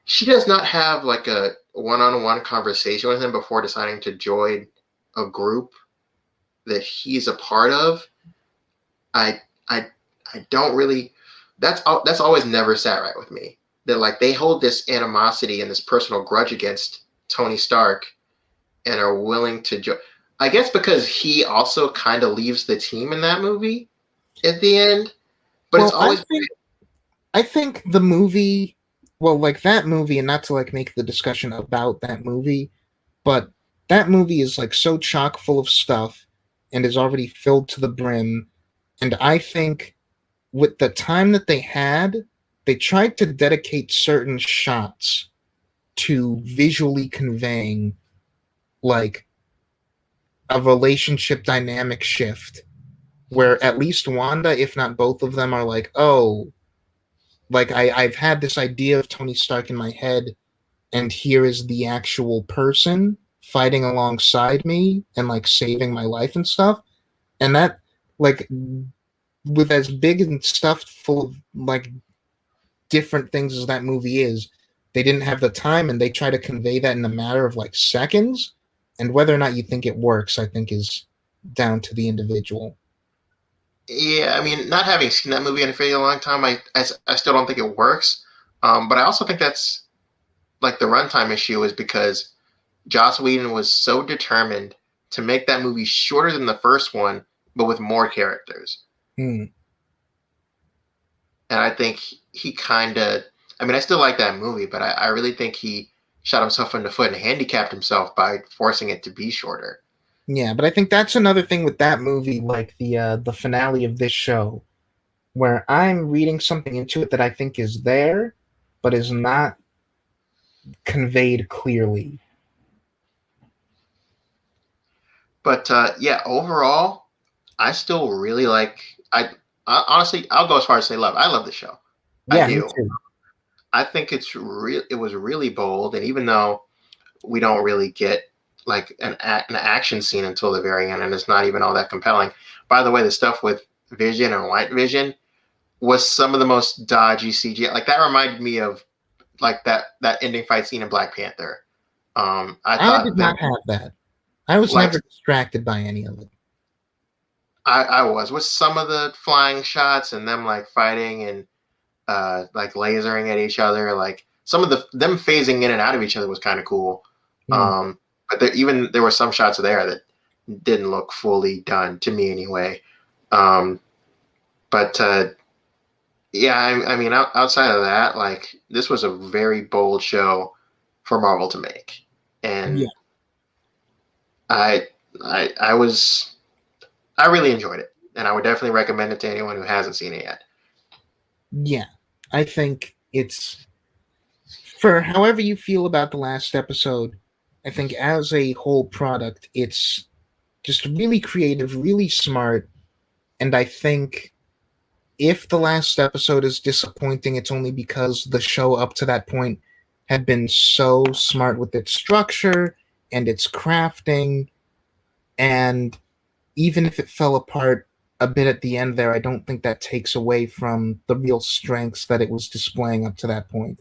she does not have like a one-on-one conversation with him before deciding to join a group that he's a part of. I I I don't really. That's always never sat right with me. That like they hold this animosity and this personal grudge against Tony Stark and are willing to join. I guess because he also kind of leaves the team in that movie at the end, but it's Well, always I think the movie, well, like that movie, and not to like make the discussion about that movie, but that movie is like so chock full of stuff and is already filled to the brim. And I think with the time that they had, they tried to dedicate certain shots to visually conveying like a relationship dynamic shift where at least Wanda, if not both of them, are like, oh, like I've had this idea of Tony Stark in my head, and here is the actual person fighting alongside me and like saving my life and stuff. And that, like, with as big and stuffed full of like different things as that movie is, they didn't have the time, and they try to convey that in a matter of like seconds. And whether or not you think it works, I think is down to the individual. yeah, I mean, not having seen that movie in a very long time, I still don't think it works. But I also think that's like the runtime issue is because Joss Whedon was so determined to make that movie shorter than the first one, but with more characters. Hmm. And I think he kind of, I mean, I still like that movie, but I really think he shot himself in the foot and handicapped himself by forcing it to be shorter. Yeah, but I think that's another thing with that movie, like the finale of this show, where I'm reading something into it that I think is there, but is not conveyed clearly. But yeah, overall, I still really like. I honestly, I'll go as far as say love. I love the show. I Yeah, me do. too. I think it's real. It was really bold, and even though we don't really get like an action scene until the very end, and it's not even all that compelling. By the way, the stuff with Vision and White Vision was some of the most dodgy CGI. Like that reminded me of like that ending fight scene in Black Panther. I I thought did them not have that. I was like never distracted by any of it. I was with some of the flying shots and them like fighting and like lasering at each other. Like some of them phasing in and out of each other was kind of cool. Hmm. But there were some shots there that didn't look fully done to me anyway. Um, but yeah, I mean, outside of that, like this was a very bold show for Marvel to make, Yeah, and I I was I really enjoyed it, and I would definitely recommend it to anyone who hasn't seen it yet. yeah. I think it's for however you feel about the last episode. I think as a whole product, it's just really creative, really smart, and I think if the last episode is disappointing, it's only because the show up to that point had been so smart with its structure and its crafting. And even if it fell apart a bit at the end there, I don't think that takes away from the real strengths that it was displaying up to that point.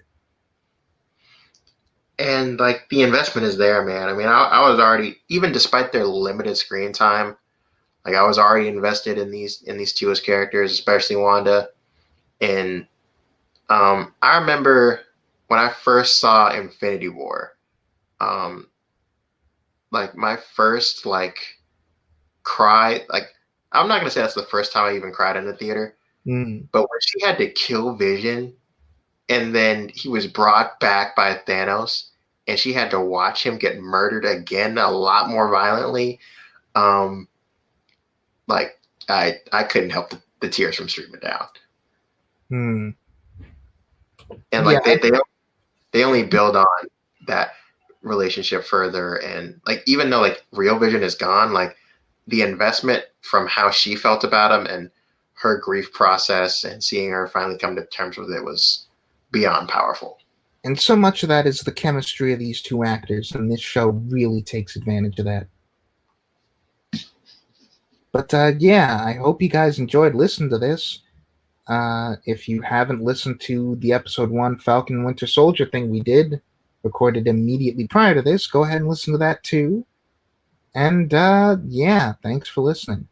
And like the investment is there, man. I mean, I was already, even despite their limited screen time, like I was already invested in these two as characters, especially Wanda. And I remember when I first saw Infinity War, um, like my first like cry, like I'm not gonna say that's the first time I even cried in the theater, Mm. but when she had to kill Vision and then he was brought back by Thanos and she had to watch him get murdered again a lot more violently, um, like I couldn't help the tears from streaming down. Hmm. And Yeah, like they only build on that relationship further, and like even though like Real Vision is gone, like the investment from how she felt about him and her grief process and seeing her finally come to terms with it was beyond powerful. and so much of that is the chemistry of these two actors, and this show really takes advantage of that. But yeah, I hope you guys enjoyed listening to this. If you haven't listened to the episode 1 Falcon Winter Soldier thing we did, recorded immediately prior to this, go ahead and listen to that too. And yeah, thanks for listening.